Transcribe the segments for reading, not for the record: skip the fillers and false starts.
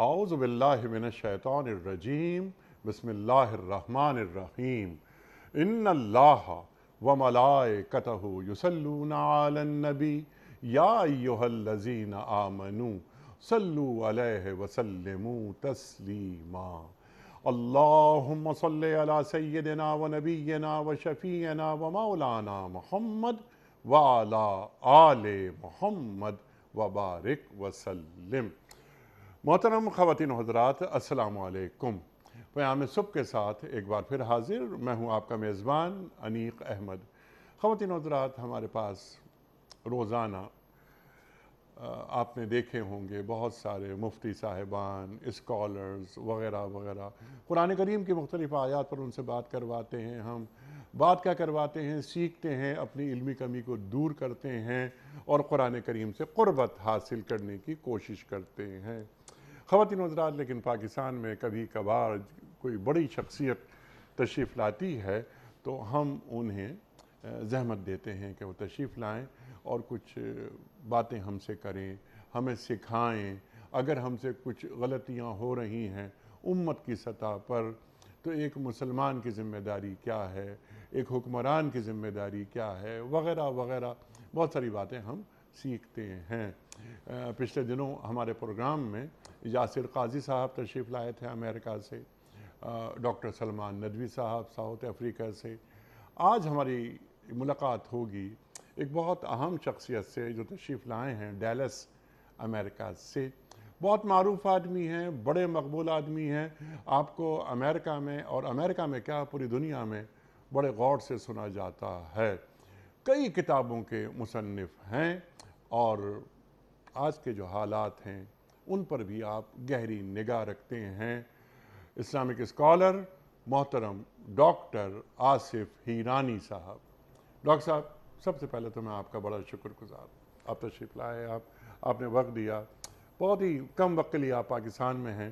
اعوذ باللہ من الشیطان الرجیم بسم اللہ الرحمن الرحیم ان اللہ وملائکتہ یصلون علی النبی یا ایہا الذین آمنوا صلوا علیہ وسلموا تسلیما اللہم صلی علی سیدنا و نبینا و شفیعنا و مولانا محمد وعلی آل محمد وبارک وسلم۔ محترم خواتین و حضرات، السلام علیکم۔ پیام صبح کے ساتھ ایک بار پھر حاضر میں ہوں آپ کا میزبان انیق احمد۔ خواتین و حضرات، ہمارے پاس روزانہ آپ نے دیکھے ہوں گے بہت سارے مفتی صاحبان، اسکالرز وغیرہ وغیرہ قرآن کریم کی مختلف آیات پر ان سے بات کرواتے ہیں۔ ہم بات کیا کرواتے ہیں؟ سیکھتے ہیں، اپنی علمی کمی کو دور کرتے ہیں اور قرآن کریم سے قربت حاصل کرنے کی کوشش کرتے ہیں۔ خواتین و حضرات، لیکن پاکستان میں کبھی کبھار کوئی بڑی شخصیت تشریف لاتی ہے تو ہم انہیں زحمت دیتے ہیں کہ وہ تشریف لائیں اور کچھ باتیں ہم سے کریں، ہمیں سکھائیں۔ اگر ہم سے کچھ غلطیاں ہو رہی ہیں امت کی سطح پر تو ایک مسلمان کی ذمہ داری کیا ہے، ایک حکمران کی ذمہ داری کیا ہے، وغیرہ وغیرہ بہت ساری باتیں ہم سیکھتے ہیں۔ پچھلے دنوں ہمارے پروگرام میں یاسر قاضی صاحب تشریف لائے تھے امریکہ سے، ڈاکٹر سلمان ندوی صاحب ساؤتھ افریقہ سے۔ آج ہماری ملاقات ہوگی ایک بہت اہم شخصیت سے جو تشریف لائے ہیں ڈیلس امریکہ سے۔ بہت معروف آدمی ہیں، بڑے مقبول آدمی ہیں، آپ کو امریکہ میں اور امریکہ میں کیا پوری دنیا میں بڑے غور سے سنا جاتا ہے۔ کئی کتابوں کے مصنف ہیں اور آج کے جو حالات ہیں ان پر بھی آپ گہری نگاہ رکھتے ہیں۔ اسلامک اسکالر محترم ڈاکٹر آصف ہیرانی صاحب۔ ڈاکٹر صاحب، سب سے پہلے تو میں آپ کا بڑا شکر گزار، آپ تشریف لائے، آپ نے وقت دیا۔ بہت ہی کم وقت کے لیے آپ پاکستان میں ہیں،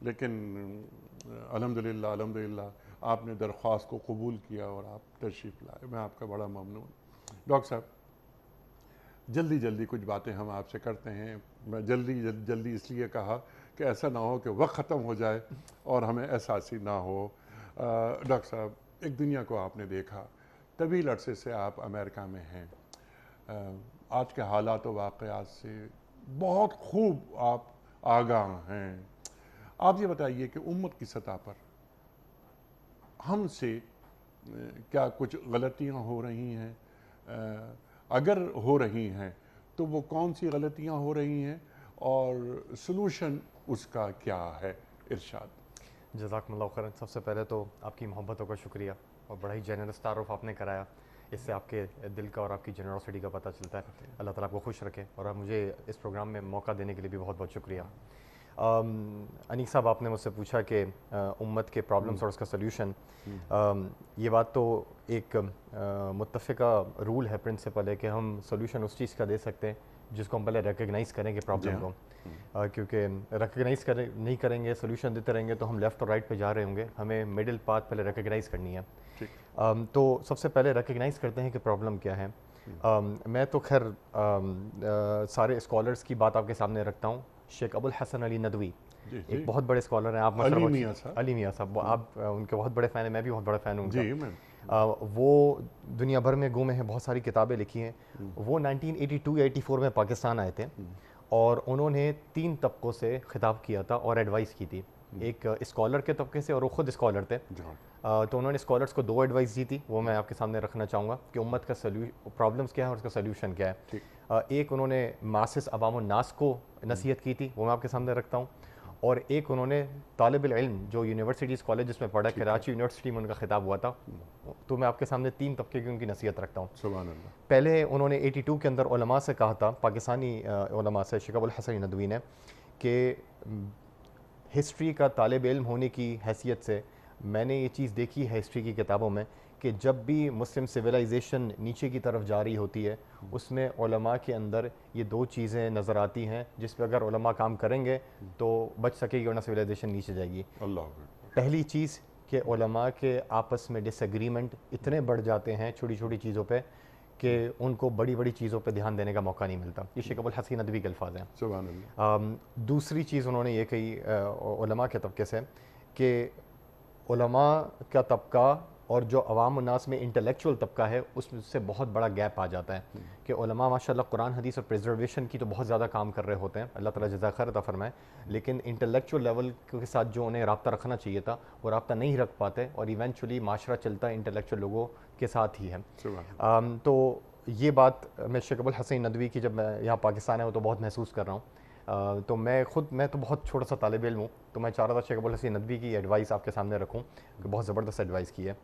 لیکن الحمدللہ آپ نے درخواست کو قبول کیا اور آپ تشریف لائے، میں آپ کا بڑا ممنون۔ ڈاکٹر صاحب، جلدی کچھ باتیں ہم آپ سے کرتے ہیں۔ میں جلدی اس لیے کہا کہ ایسا نہ ہو کہ وقت ختم ہو جائے اور ہمیں احساس ہی نہ ہو۔ ڈاکٹر صاحب، ایک دنیا کو آپ نے دیکھا، طویل عرصے سے آپ امریکہ میں ہیں، آج کے حالات و واقعات سے بہت خوب آپ آگاہ ہیں۔ آپ یہ بتائیے کہ امت کی سطح پر ہم سے کیا کچھ غلطیاں ہو رہی ہیں؟ اگر ہو رہی ہیں تو وہ کون سی غلطیاں ہو رہی ہیں اور سلوشن اس کا کیا ہے؟ ارشاد۔ جزاکم اللہ خیرا۔ سب سے پہلے تو آپ کی محبتوں کا شکریہ اور بڑا ہی جنرس تعارف آپ نے کرایا، اس سے آپ کے دل کا اور آپ کی جنرosity کا پتہ چلتا ہے۔ اللہ تعالیٰ آپ کو خوش رکھے اور مجھے اس پروگرام میں موقع دینے کے لیے بھی بہت بہت شکریہ۔ انیق صاحب، آپ نے مجھ سے پوچھا کہ امت کے پرابلمس اور اس کا سلیوشن، یہ بات تو ایک متفقہ رول ہے، پرنسپل ہے کہ ہم سلیوشن اس چیز کا دے سکتے ہیں جس کو ہم پہلے ریکگنائز کریں گے پرابلم کو، کیونکہ ریکگنائز نہیں کریں گے، سلیوشن دیتے رہیں گے تو ہم لیفٹ اور رائٹ پہ جا رہے ہوں گے۔ ہمیں مڈل پاتھ پہلے ریکگنائز کرنی ہے۔ تو سب سے پہلے ریکگنائز کرتے ہیں کہ پرابلم کیا ہے۔ میں تو خیر سارے اسکالرس کی بات آپ کے سامنے رکھتا ہوں۔ شیخ ابو الحسن علی ندوی ایک بہت بڑے اسکالر ہیں، آپ علی میاں صاحب، آپ ان کے بہت بڑے فین ہیں، میں بھی بہت بڑا فین ہوں جی ان کا۔ وہ دنیا بھر میں گھومے ہیں، بہت ساری کتابیں لکھی ہیں۔ وہ 1982-84 میں پاکستان آئے تھے اور انہوں نے 3 طبقوں سے خطاب کیا تھا اور ایڈوائس کی تھی، ایک اسکالر کے طبقے سے اور وہ خود اسکالر تھے۔ تو انہوں نے اسکالرس کو 2 ایڈوائس دی تھی، وہ میں آپ کے سامنے رکھنا چاہوں گا کہ امت کا پرابلمس کیا ہے اور اس کا سلیوشن کیا ہے۔ ایک انہوں نے ماسس عوام الناس کو نصیحت کی تھی، وہ میں آپ کے سامنے رکھتا ہوں، اور ایک انہوں نے طالب العلم جو یونیورسٹیز کالجز میں پڑھا، کراچی یونیورسٹی میں ان کا خطاب ہوا تھا، تو میں آپ کے سامنے 3 طبقے کی ان کی نصیحت رکھتا ہوں۔ سبحان اللہ۔ پہلے انہوں نے 82 کے اندر علماء سے کہا تھا، پاکستانی علماء سے، شیخ ابو الحسن ندوی نے، کہ ہسٹری کا طالب علم ہونے کی حیثیت سے میں نے یہ چیز دیکھی ہے ہسٹری کی کتابوں میں کہ جب بھی مسلم سویلائزیشن نیچے کی طرف جاری ہوتی ہے اس میں علماء کے اندر یہ 2 چیزیں نظر آتی ہیں جس پہ اگر علماء کام کریں گے تو بچ سکے گی ورنہ سویلائزیشن نیچے جائے گی۔ پہلی چیز کہ علماء کے آپس میں ڈس ایگریمنٹ اتنے بڑھ جاتے ہیں چھوٹی چھوٹی چیزوں پہ کہ ان کو بڑی بڑی چیزوں پہ دھیان دینے کا موقع نہیں ملتا. یہ شیخ ابوالحسن ندوی کے الفاظ ہیں. سبحان اللہ. دوسری چیز انہوں نے یہ کہی علماء کے طبقے سے کہ علماء کا طبقہ اور جو عوام الناس میں انٹلیکچوئل طبقہ ہے اس میں سے بہت بڑا گیپ آ جاتا ہے کہ علماء ماشاءاللہ قرآن حدیث اور پریزرویشن کی تو بہت زیادہ کام کر رہے ہوتے ہیں, اللہ تعالیٰ جزاک خیر عطا فرمائے, لیکن انٹلیکچوئل لیول کے ساتھ جو انہیں رابطہ رکھنا چاہیے تھا وہ رابطہ نہیں رکھ پاتے, اور ایونچولی معاشرہ چلتا ہے انٹلیکچوئل لوگوں کے ساتھ ہی ہے. تو یہ بات میں شیخ ابوالحسن ندوی کی جب میں یہاں پاکستان آیا ہوں تو بہت محسوس کر رہا ہوں. تو میں تو بہت چھوٹا سا طالب علم ہوں, تو میں چاہ رہا تھا شیخ ابوالحسن ندوی کی ایڈوائس آپ کے سامنے رکھوں کہ بہت زبردست ایڈوائس کی ہے.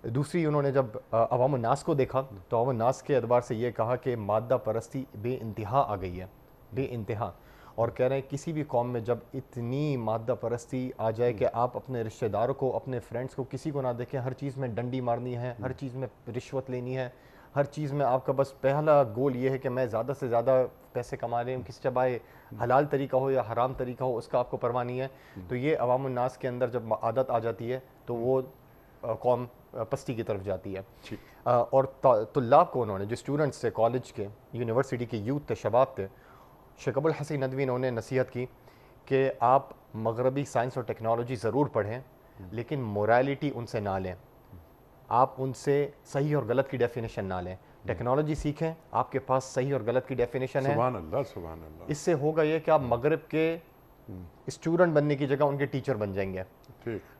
دوسری انہوں نے جب عوام الناس کو دیکھا تو عوام الناس کے اعتبار سے یہ کہا کہ مادہ پرستی بے انتہا آ گئی ہے, بے انتہا, اور کہہ رہے ہیں کسی بھی قوم میں جب اتنی مادہ پرستی آ جائے کہ آپ اپنے رشتہ داروں کو, اپنے فرینڈس کو, کسی کو نہ دیکھیں, ہر چیز میں ڈنڈی مارنی ہے, ہر چیز میں رشوت لینی ہے, ہر چیز میں آپ کا بس پہلا گول یہ ہے کہ میں زیادہ سے زیادہ پیسے کما لیں, کسی چاہے حلال طریقہ ہو یا حرام طریقہ ہو اس کا آپ کو پرواہ نہیں ہے. تو یہ عوام الناس کے اندر جب عادت آ جاتی ہے تو وہ قوم پستی کی طرف جاتی ہے. اور طلاب کو انہوں نے, جو اسٹوڈنٹس تھے کالج کے, یونیورسٹی کے یوتھ تھے, شباب تھے, شیخ ابوالحسن ندوی نے انہیں نصیحت کی کہ آپ مغربی سائنس اور ٹیکنالوجی ضرور پڑھیں لیکن مورالٹی ان سے نہ لیں, آپ ان سے صحیح اور غلط کی ڈیفینیشن نہ لیں. ٹیکنالوجی سیکھیں, آپ کے پاس صحیح اور غلط کی ڈیفینیشن ہے. سبحان اللہ, سبحان اللہ. اس سے ہوگا یہ کہ آپ مغرب کے اسٹوڈنٹ بننے کی جگہ ان کے ٹیچر بن جائیں گے. ٹھیک.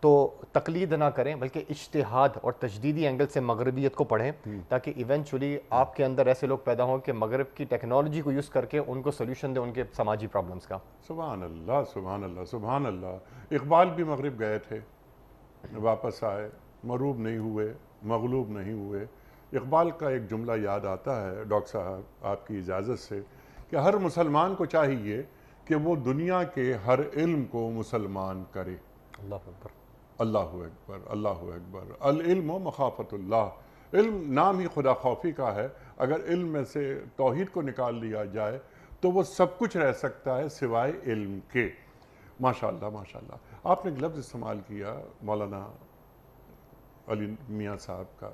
تو تقلید نہ کریں بلکہ اجتہاد اور تجدیدی اینگل سے مغربیت کو پڑھیں تاکہ ایونچولی آپ کے اندر ایسے لوگ پیدا ہوں کہ مغرب کی ٹیکنالوجی کو یوز کر کے ان کو سولوشن دیں ان کے سماجی پرابلمس کا. سبحان اللہ, سبحان اللہ, سبحان اللہ. اقبال بھی مغرب گئے تھے, واپس آئے, مغلوب نہیں ہوئے, مغلوب نہیں ہوئے. اقبال کا ایک جملہ یاد آتا ہے ڈاکٹر صاحب آپ کی اجازت سے, کہ ہر مسلمان کو چاہیے کہ وہ دنیا کے ہر علم کو مسلمان کرے. اللہ اکبر, اللہ اکبر, اللہ اکبر. العلم و مخافت اللہ. علم نام ہی خدا خوفی کا ہے. اگر علم میں سے توحید کو نکال لیا جائے تو وہ سب کچھ رہ سکتا ہے سوائے علم کے. ماشاءاللہ, ماشاءاللہ. آپ نے ایک لفظ استعمال کیا مولانا علی میاں صاحب کا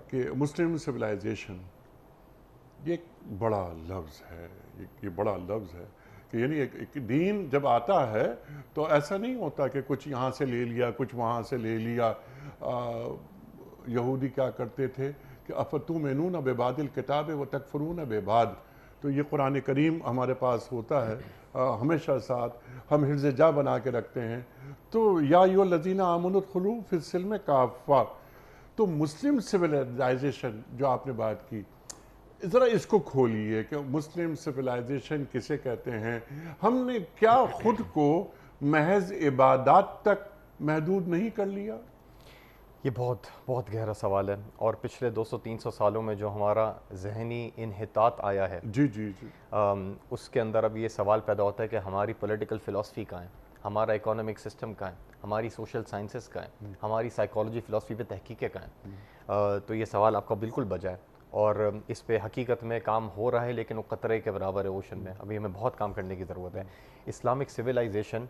کہ مسلم سویلائزیشن. یہ ایک بڑا لفظ ہے, یہ بڑا لفظ ہے کہ یعنی ایک دین جب آتا ہے تو ایسا نہیں ہوتا کہ کچھ یہاں سے لے لیا, کچھ وہاں سے لے لیا. یہودی کیا کرتے تھے کہ افتؤمنون ببعض الکتاب وتکفرون ببعض. تو یہ قرآن کریم ہمارے پاس ہوتا ہے ہمیشہ ساتھ, ہم حفظ جا بنا کے رکھتے ہیں. تو یا ایھا الذین آمنوا ادخلوا فی السلم کافہ. تو مسلم سویلائزیشن جو آپ نے بات کی, ذرا اس کو کھولیے کہ مسلم سویلائزیشن کسے کہتے ہیں. ہم نے کیا خود کو محض عبادات تک محدود نہیں کر لیا؟ یہ بہت بہت گہرا سوال ہے, اور پچھلے 200-300 سالوں میں جو ہمارا ذہنی انحطاط آیا ہے جی جی جی, اس کے اندر اب یہ سوال پیدا ہوتا ہے کہ ہماری پولیٹیکل فلسفی کہاں ہے, ہمارا اکنامک سسٹم کہاں ہے, ہماری سوشل سائنسز کہاں ہیں, ہماری سائیکالوجی فلسفی پہ تحقیقیں کہاں ہیں. تو یہ سوال آپ کا بالکل بجا ہے, اور اس پہ حقیقت میں کام ہو رہا ہے لیکن وہ قطرے کے برابر ہے اوشن میں. ابھی ہمیں بہت کام کرنے کی ضرورت ہے. اسلامک سویلائزیشن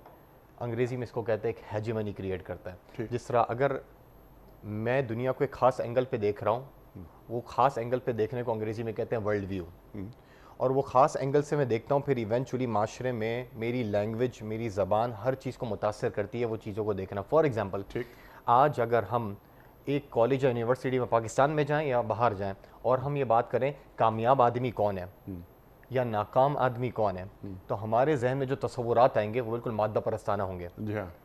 انگریزی میں اس کو کہتے ہیں ایک ہیجیمنی کریٹ کرتا ہے. جس طرح اگر میں دنیا کو ایک خاص اینگل پہ دیکھ رہا ہوں, وہ خاص اینگل پہ دیکھنے کو انگریزی میں کہتے ہیں ورلڈ ویو, اور وہ خاص اینگل سے میں دیکھتا ہوں, پھر ایونچولی معاشرے میں میری لینگویج, میری زبان ہر چیز کو متاثر کرتی ہے وہ چیزوں کو دیکھنا. فار ایگزامپل, آج اگر ہم ایک کالج یا یونیورسٹی میں پاکستان میں جائیں یا باہر جائیں اور ہم یہ بات کریں کامیاب آدمی کون ہے یا ناکام آدمی کون ہے, تو ہمارے ذہن میں جو تصورات آئیں گے وہ بالکل مادہ پرستانہ ہوں گے.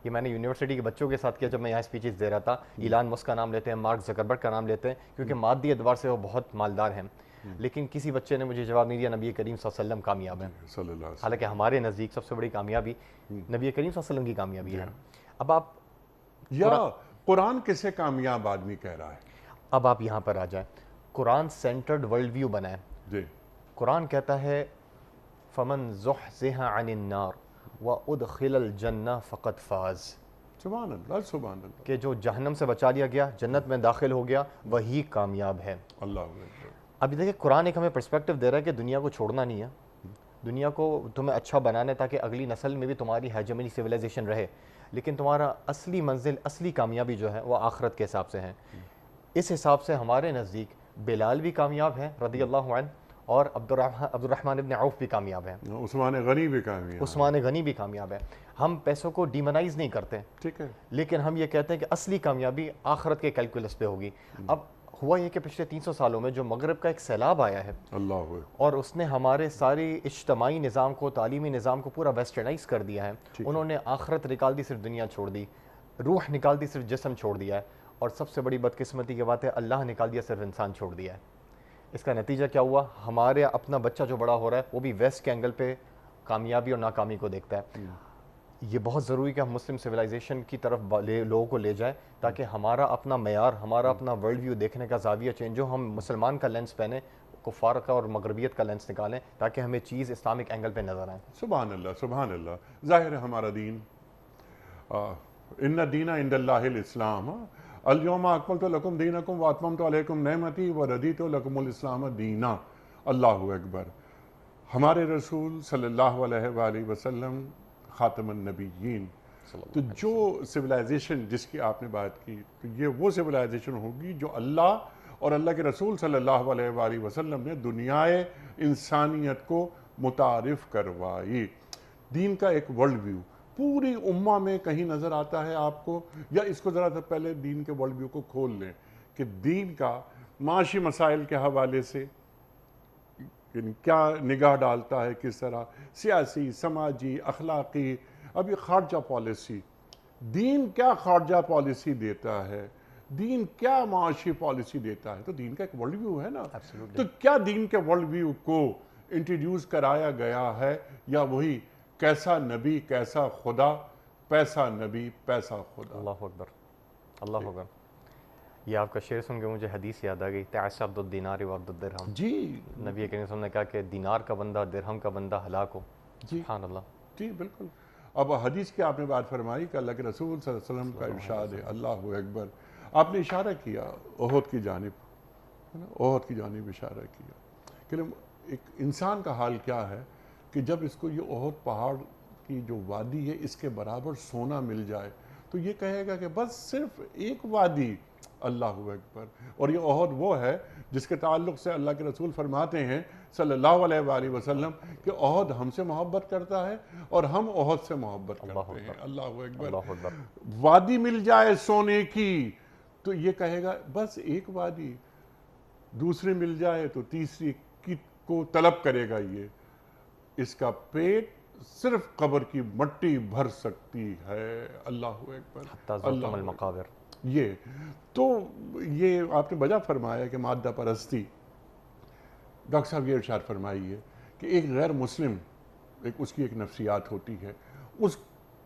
یہ میں نے یونیورسٹی کے بچوں کے ساتھ کیا جب میں یہاں اسپیچز دے رہا تھا. ایلان مسک کا نام لیتے ہیں, مارک زکربرگ کا نام لیتے ہیں کیونکہ مادی اعتبار سے وہ بہت مالدار ہیں, لیکن کسی بچے نے مجھے جواب نہیں دیا نبی کریم صلی اللہ علیہ وسلم کامیاب ہیں. حالانکہ ہمارے نزدیک سب سے بڑی کامیابی نبی کریم صلی اللہ علیہ وسلم کی کامیابی ہے. اب آپ یا قرآن کسے کامیاب آدمی کہہ رہا ہے؟ اب آپ یہاں پر آ جائیں, قرآن سینٹرڈ ورلڈ ویو بنائیں. جی, قرآن کہتا ہے فمن زحزح عن النار وادخل الجنہ فقد فاز. سبحان اللہ, سبحان اللہ. کہ جو جہنم سے بچا لیا گیا, جنت میں داخل ہو گیا, وہی کامیاب ہے. اللہ اکبر. اب دیکھیں قرآن ایک ہمیں پرسپیکٹو دے رہا ہے کہ دنیا کو چھوڑنا نہیں ہے, دنیا کو تمہیں اچھا بنانا ہے تاکہ اگلی نسل میں بھی تمہاری ہیجمنی سویلائزیشن رہے, لیکن تمہارا اصلی منزل, اصلی کامیابی جو ہے وہ آخرت کے حساب سے ہے. اس حساب سے ہمارے نزدیک بلال بھی کامیاب ہیں رضی اللہ عنہ, اور عبد الرحمن ابن عوف بھی کامیاب ہیں, عثمان غنی بھی کامیاب, عثمان غنی بھی کامیاب ہے. ہم پیسوں کو ڈیمونائز نہیں کرتے, ٹھیک ہے, لیکن ہم یہ کہتے ہیں کہ اصلی کامیابی آخرت کے کیلکولس پہ ہوگی. اب ہوا یہ کہ پچھلے 300 سالوں میں جو مغرب کا ایک سیلاب آیا ہے, اللہ اور اس نے ہمارے ساری اجتماعی نظام کو, تعلیمی نظام کو پورا ویسٹرنائز کر دیا ہے. انہوں نے آخرت نکال دی, صرف دنیا چھوڑ دی. روح نکال دی, صرف جسم چھوڑ دیا ہے. اور سب سے بڑی بدقسمتی کی بات ہے, اللہ نکال دیا, صرف انسان چھوڑ دیا ہے. اس کا نتیجہ کیا ہوا؟ ہمارے اپنا بچہ جو بڑا ہو رہا ہے وہ بھی ویسٹ کے اینگل پہ کامیابی اور ناکامی کو دیکھتا ہے. یہ بہت ضروری کہ ہم مسلم سویلائزیشن کی طرف لوگوں کو لے جائیں, تاکہ ہمارا اپنا معیار, ہمارا اپنا ورلڈ ویو دیکھنے کا زاویہ چینج ہو. ہم مسلمان کا لینس پہنیں, کفار کا اور مغربیت کا لینس نکالیں, تاکہ ہمیں چیز اسلامک اینگل پہ نظر آئے. سبحان اللہ, سبحان اللہ. ظاہر ہے ہمارا دین, ان الدین عند اللہ الاسلام, الیوم اکملت لکم دینکم واتممت علیکم نعمتی ورضیت لکم الاسلام دینا. اللہ اکبر. ہمارے رسول صلی اللہ علیہ وآلہ وسلم خاتم النبیین. تو جو سویلائزیشن جس کی آپ نے بات کی, تو یہ وہ سویلائزیشن ہوگی جو اللہ اور اللہ کے رسول صلی اللہ علیہ وآلہ وسلم نے دنیائے انسانیت کو متعارف کروائی. دین کا ایک ورلڈ ویو پوری امہ میں کہیں نظر آتا ہے آپ کو؟ یا اس کو ذرا سا پہلے دین کے ورلڈ ویو کو کھول لیں کہ دین کا معاشی مسائل کے حوالے سے یعنی کیا نگاہ ڈالتا ہے, کس طرح سیاسی, سماجی, اخلاقی, ابھی خارجہ پالیسی, دین کیا خارجہ پالیسی دیتا ہے, دین کیا معاشی پالیسی دیتا ہے. تو دین کا ایک ورلڈ ویو ہے نا. تو کیا دین کے ورلڈ ویو کو انٹروڈیوس کرایا گیا ہے, یا وہی کیسا نبی کیسا خدا, پیسا نبی پیسا خدا. اللہ اکبر, اللہ اکبر. یہ آپ کا شعر سن کے مجھے حدیث یاد آ گئی, تعس عبد الدینار و عبد الدرہم. جی, نبی کریم صلی اللہ علیہ وسلم نے کہا کہ دینار کا بندہ درہم کا بندہ ہلاک ہو. سبحان اللہ. جی بالکل. اب حدیث کی آپ نے بات فرمائی کہ اللہ کے رسول صلی اللہ علیہ وسلم کا ارشاد ہے, اللہ اکبر. آپ نے اشارہ کیا احد کی جانب, احد کی جانب اشارہ کیا کہ ایک انسان کا حال کیا ہے کہ جب اس کو یہ احد پہاڑ کی جو وادی ہے اس کے برابر سونا مل جائے تو یہ کہے گا کہ بس صرف ایک وادی. اللہ اکبر. اور یہ احد وہ ہے جس کے تعلق سے اللہ کے رسول فرماتے ہیں صلی اللہ علیہ وآلہ وسلم کہ احد ہم سے محبت کرتا ہے اور ہم احد سے محبت کرتے ہیں. اللہ اکبر. وادی مل جائے سونے کی تو یہ کہے گا بس ایک وادی, دوسری مل جائے تو تیسری کی کو طلب کرے گا. یہ اس کا پیٹ صرف قبر کی مٹی بھر سکتی ہے. اللہ اکبر. حتی زرتم المقابر. یہ تو یہ آپ نے بجا فرمایا کہ مادہ پرستی. ڈاکٹر صاحب یہ ارشاد فرمائیے کہ ایک غیر مسلم اس کی ایک نفسیات ہوتی ہے, اس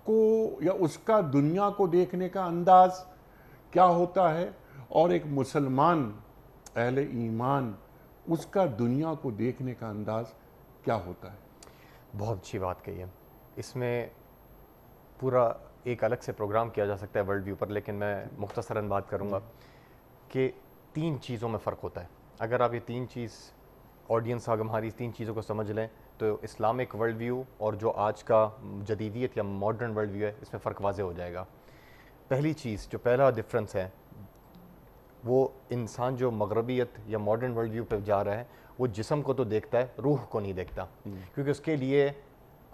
کو یا اس کا دنیا کو دیکھنے کا انداز کیا ہوتا ہے, اور ایک مسلمان اہل ایمان اس کا دنیا کو دیکھنے کا انداز کیا ہوتا ہے. بہت اچھی بات کہی ہے. اس میں پورا ایک الگ سے پروگرام کیا جا سکتا ہے ورلڈ ویو پر, لیکن میں مختصراً بات کروں گا کہ 3 چیزوں میں فرق ہوتا ہے. اگر آپ یہ 3 چیز آڈینس اگر ہماری 3 چیزوں کو سمجھ لیں تو اسلامک ورلڈ ویو اور جو آج کا جدیدیت یا ماڈرن ورلڈ ویو ہے اس میں فرق واضح ہو جائے گا. پہلی چیز جو پہلا ڈفرنس ہے وہ انسان جو مغربیت یا ماڈرن ورلڈ ویو پہ جا رہا ہے وہ جسم کو تو دیکھتا ہے, روح کو نہیں دیکھتا, کیونکہ اس کے لیے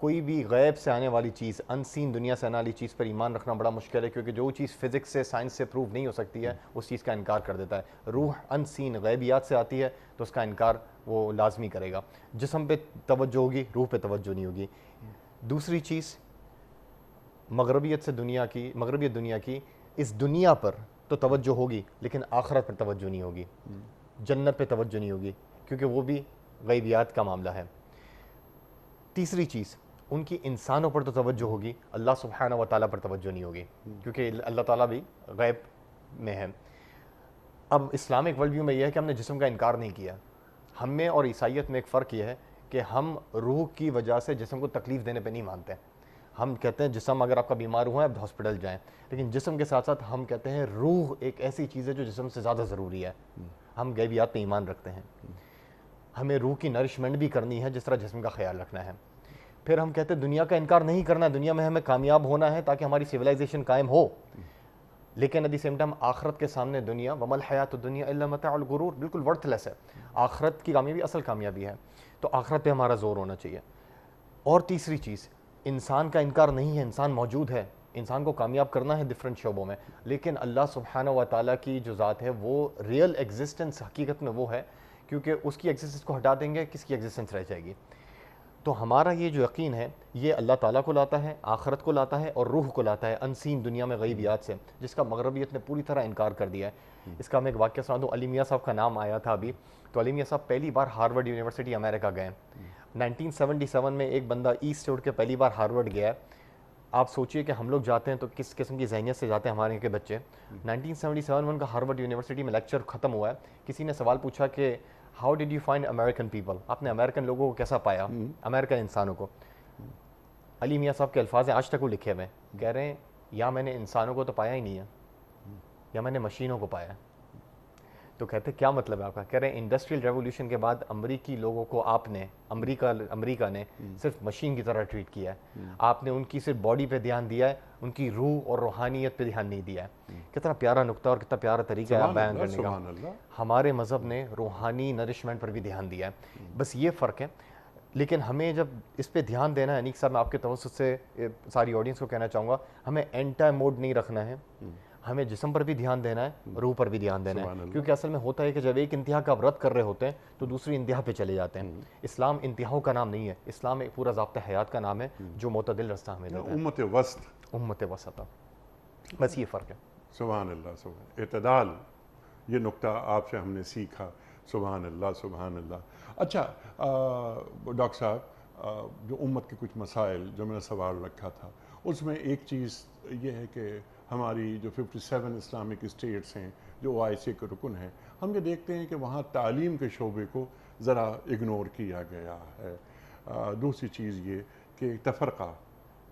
کوئی بھی غیب سے آنے والی چیز, ان سین دنیا سے آنے والی چیز پر ایمان رکھنا بڑا مشکل ہے, کیونکہ جو چیز فزکس سے سائنس سے پروو نہیں ہو سکتی ہے اس چیز کا انکار کر دیتا ہے. روح ان سین غیبیات سے آتی ہے تو اس کا انکار وہ لازمی کرے گا. جسم پہ توجہ ہوگی, روح پہ توجہ نہیں ہوگی. دوسری چیز مغربیت دنیا کی اس دنیا پر تو توجہ ہوگی لیکن آخرت پر توجہ نہیں ہوگی, جنت پہ توجہ نہیں ہوگی, کیونکہ وہ بھی غیبیات کا معاملہ ہے. تیسری چیز ان کی انسانوں پر تو توجہ ہوگی, اللہ سبحانہ و تعالیٰ پر توجہ نہیں ہوگی, کیونکہ اللہ تعالیٰ بھی غیب میں ہے. اب اسلامک ورلڈ ویو میں یہ ہے کہ ہم نے جسم کا انکار نہیں کیا. ہم میں اور عیسائیت میں ایک فرق یہ ہے کہ ہم روح کی وجہ سے جسم کو تکلیف دینے پہ نہیں مانتے. ہم کہتے ہیں جسم اگر آپ کا بیمار ہوا ہے اب ہاسپٹل جائیں, لیکن جسم کے ساتھ ساتھ ہم کہتے ہیں روح ایک ایسی چیز ہے جو جسم سے زیادہ ضروری ہے. ہم غیبیات پہ ایمان رکھتے ہیں. ہمیں روح کی نرشمنٹ بھی کرنی ہے جس طرح جسم کا خیال رکھنا ہے. پھر ہم کہتے ہیں دنیا کا انکار نہیں کرنا, دنیا میں ہمیں کامیاب ہونا ہے تاکہ ہماری سویلائزیشن قائم ہو, لیکن ایٹ دی سیم ٹائم آخرت کے سامنے دنیا وما الحیات الدنیا الا متاع الغرور بالکل ورتھ لیس ہے. آخرت کی کامیابی اصل کامیابی ہے, تو آخرت پہ ہمارا زور ہونا چاہیے. اور تیسری چیز, انسان کا انکار نہیں ہے, انسان موجود ہے, انسان کو کامیاب کرنا ہے ڈفرینٹ شعبوں میں, لیکن اللہ سبحانہ و تعالیٰ کی جو ذات ہے وہ ریئل ایگزسٹنس حقیقت میں وہ ہے, کیونکہ اس کی ایگزسٹنس کو ہٹا دیں گے کس کی ایگزسٹنس رہ جائے گی. تو ہمارا یہ جو یقین ہے یہ اللہ تعالیٰ کو لاتا ہے, آخرت کو لاتا ہے, اور روح کو لاتا ہے انسین دنیا میں غیبیات سے, جس کا مغربیت نے پوری طرح انکار کر دیا ہے. اس کا میں ایک واقعہ سنا دوں. علی میاں صاحب کا نام آیا تھا ابھی, تو علی میاں صاحب پہلی بار ہارورڈ یونیورسٹی امریکہ گئے. 1977 میں ایک بندہ ایسٹ سے اٹھ کے پہلی بار ہارورڈ گیا ہے. آپ سوچئے کہ ہم لوگ جاتے ہیں تو کس قسم کی ذہنیت سے جاتے ہیں ہمارے کے بچے. 1977 میں ان کا ہارورڈ یونیورسٹی میں لیکچر ختم ہوا ہے. کسی نے سوال پوچھا کہ how did you find American people, آپ نے امریکن لوگوں کو کیسا پایا, امریکن انسانوں کو. علی میاں صاحب کے الفاظ ہیں, آج تک وہ لکھے ہوئے, کہہ رہے ہیں یا میں نے انسانوں کو تو پایا ہی نہیں ہے, یا میں نے مشینوں کو پایا. تو کہتے کیا مطلب ہے آپ کا؟ کہہ رہے ہیں انڈسٹریل ریولوشن کے بعد امریکی لوگوں کو آپ نے امریکہ نے صرف مشین کی طرح ٹریٹ کیا ہے. آپ نے ان کی صرف باڈی پہ دھیان دیا ہے, ان کی روح اور روحانیت پہ دھیان نہیں دیا ہے. کتنا پیارا نقطہ اور کتنا پیارا طریقہ ہے بیان کرنے کا. ہمارے مذہب نے روحانی نرشمنٹ پر بھی دھیان دیا ہے, بس یہ فرق ہے. لیکن ہمیں جب اس پہ دھیان دینا ہے, انیک صاحب میں آپ کے توسط سے ساری آڈینس کو کہنا چاہوں گا, ہمیں اینٹا موڈ نہیں رکھنا ہے, ہمیں جسم پر بھی دھیان دینا ہے, روح پر بھی دھیان دینا ہے. کیونکہ اصل میں ہوتا ہے کہ جب ایک انتہا کا رد کر رہے ہوتے ہیں تو دوسری انتہا پہ چلے جاتے ہیں. اسلام انتہاؤں کا نام نہیں ہے, اسلام ایک پورا ضابطہ حیات کا نام ہے جو معتدل رستہ ہمیں دیتا ہے, امت وسط, امت وسط. بس یہ فرق ہے. سبحان اللہ, سبحان اعتدال, یہ نقطہ آپ سے ہم نے سیکھا. سبحان اللہ, سبحان اللہ. اچھا ڈاکٹر صاحب, جو امت کے کچھ مسائل جو میں نے سوال رکھا تھا, اس میں ایک چیز یہ ہے کہ ہماری جو 57 اسلامک اسٹیٹس ہیں جو OIC کے رکن ہیں, ہم یہ دیکھتے ہیں کہ وہاں تعلیم کے شعبے کو ذرا اگنور کیا گیا ہے. دوسری چیز یہ کہ تفرقہ,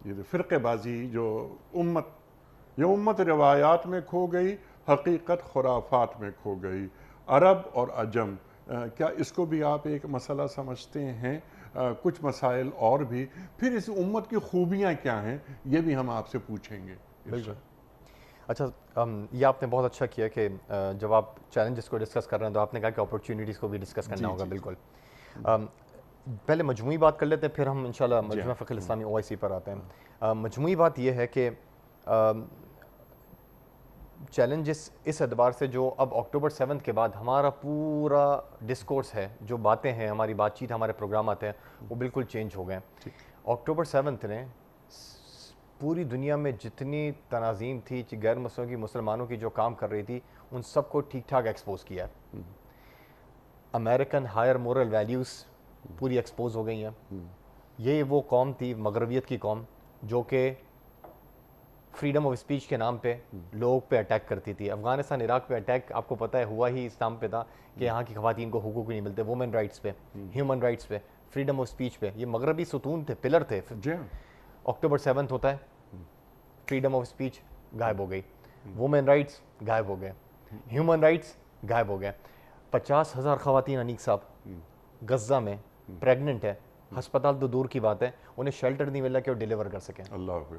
یہ فرقے بازی جو امت روایات میں کھو گئی, حقیقت خرافات میں کھو گئی. عرب اور عجم, کیا اس کو بھی آپ ایک مسئلہ سمجھتے ہیں؟ کچھ مسائل اور بھی, پھر اس امت کی خوبیاں کیا ہیں, یہ بھی ہم آپ سے پوچھیں گے. بالکل. اچھا, یہ آپ نے بہت اچھا کیا کہ جب آپ چیلنجز کو ڈسکس کر رہے ہیں تو آپ نے کہا کہ اپرچونیٹیز کو بھی ڈسکس کرنا ہوگا. بالکل. پہلے مجموعی بات کر لیتے ہیں, پھر ہم انشاءاللہ مجموعہ فقہ الاسلامی OIC پر آتے ہیں. مجموعی بات یہ ہے کہ چیلنجز اس اعتبار سے جو اب اکتوبر 7 کے بعد ہمارا پورا ڈسکورس ہے, جو باتیں ہیں, ہماری بات چیت, ہمارے پروگرامات ہیں, وہ بالکل چینج ہو گئے. اکتوبر 7 نے پوری دنیا میں جتنی تناظیم تھی, غیر مسلموں کی, مسلمانوں کی جو کام کر رہی تھی, ان سب کو ٹھیک ٹھاک ایکسپوز کیا ہے. امریکن ہائر مورل ویلیوز پوری ایکسپوز ہو گئی ہیں. یہ وہ قوم تھی, مغربیت کی قوم, جو کہ فریڈم آف اسپیچ کے نام پہ لوگ پہ اٹیک کرتی تھی. افغانستان عراق پہ اٹیک آپ کو پتہ ہے ہوا ہی اس نام پہ تھا کہ یہاں کی خواتین کو حقوق نہیں ملتے. وومن رائٹس پہ, ہیومن رائٹس پہ, فریڈم آف اسپیچ پہ, یہ مغربی ستون تھے, پلر تھے. اکتوبر 7 ہوتا ہے, فریڈم آف اسپیچ غائب ہو گئی, وومن رائٹس غائب ہو گئے, ہیومن رائٹس غائب ہو گئے. 50,000 خواتین انیک صاحب غزہ میں پریگننٹ ہے, ہسپتال تو دور کی بات ہے, انہیں شیلٹر نہیں ملا کہ وہ ڈیلیور کر سکیں. اللہ.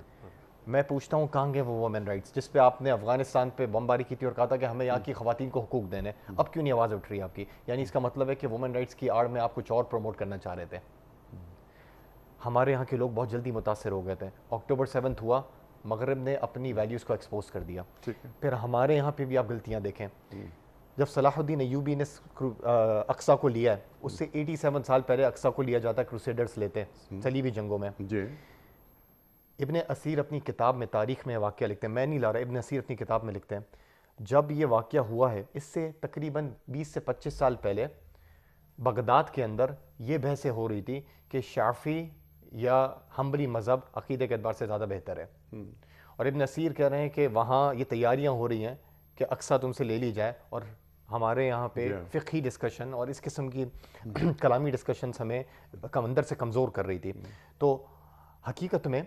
میں پوچھتا ہوں کہاں گئے وہ وومن رائٹس جس پہ آپ نے افغانستان پہ بمباری کی تھی اور کہا تھا کہ ہمیں یہاں کی خواتین کو حقوق دینے, اب کیوں نہیں آواز اٹھ رہی آپ کی؟ یعنی اس کا مطلب ہے کہ وومن رائٹس کی آڑ میں آپ کچھ اور پروموٹ کرنا چاہ رہے تھے. ہمارے یہاں کے لوگ بہت جلدی متاثر ہو گئے تھے. اکتوبر 7 ہوا, مغرب نے اپنی ویلیوز کو ایکسپوز کر دیا. پھر ہمارے یہاں پہ بھی آپ غلطیاں دیکھیں. جب صلاح الدین ایوبی نے اقصیٰ کو لیا ہے, اس سے 87 سال پہلے اقصیٰ کو لیا جاتا ہے, کروسیڈرز لیتے ہیں صلیبی جنگوں میں. ابن اسیر اپنی کتاب میں تاریخ میں واقعہ لکھتے ہیں, میں نہیں لا رہا, ابن اسیر اپنی کتاب میں لکھتے ہیں جب یہ واقعہ ہوا ہے اس سے تقریباً 20 سے 25 سال پہلے بغداد کے اندر یہ بحثیں ہو رہی تھی کہ شافعی یا حنبلی مذہب عقیدے کے اعتبار سے زیادہ بہتر ہے. اور ابن اسیر کہہ رہے ہیں کہ وہاں یہ تیاریاں ہو رہی ہیں کہ اقصیٰ تم سے لے لی جائے, اور ہمارے یہاں پہ فقہی ڈسکشن اور اس قسم کی کلامی ڈسکشنز ہمیں اندر سے کمزور کر رہی تھی. تو حقیقت میں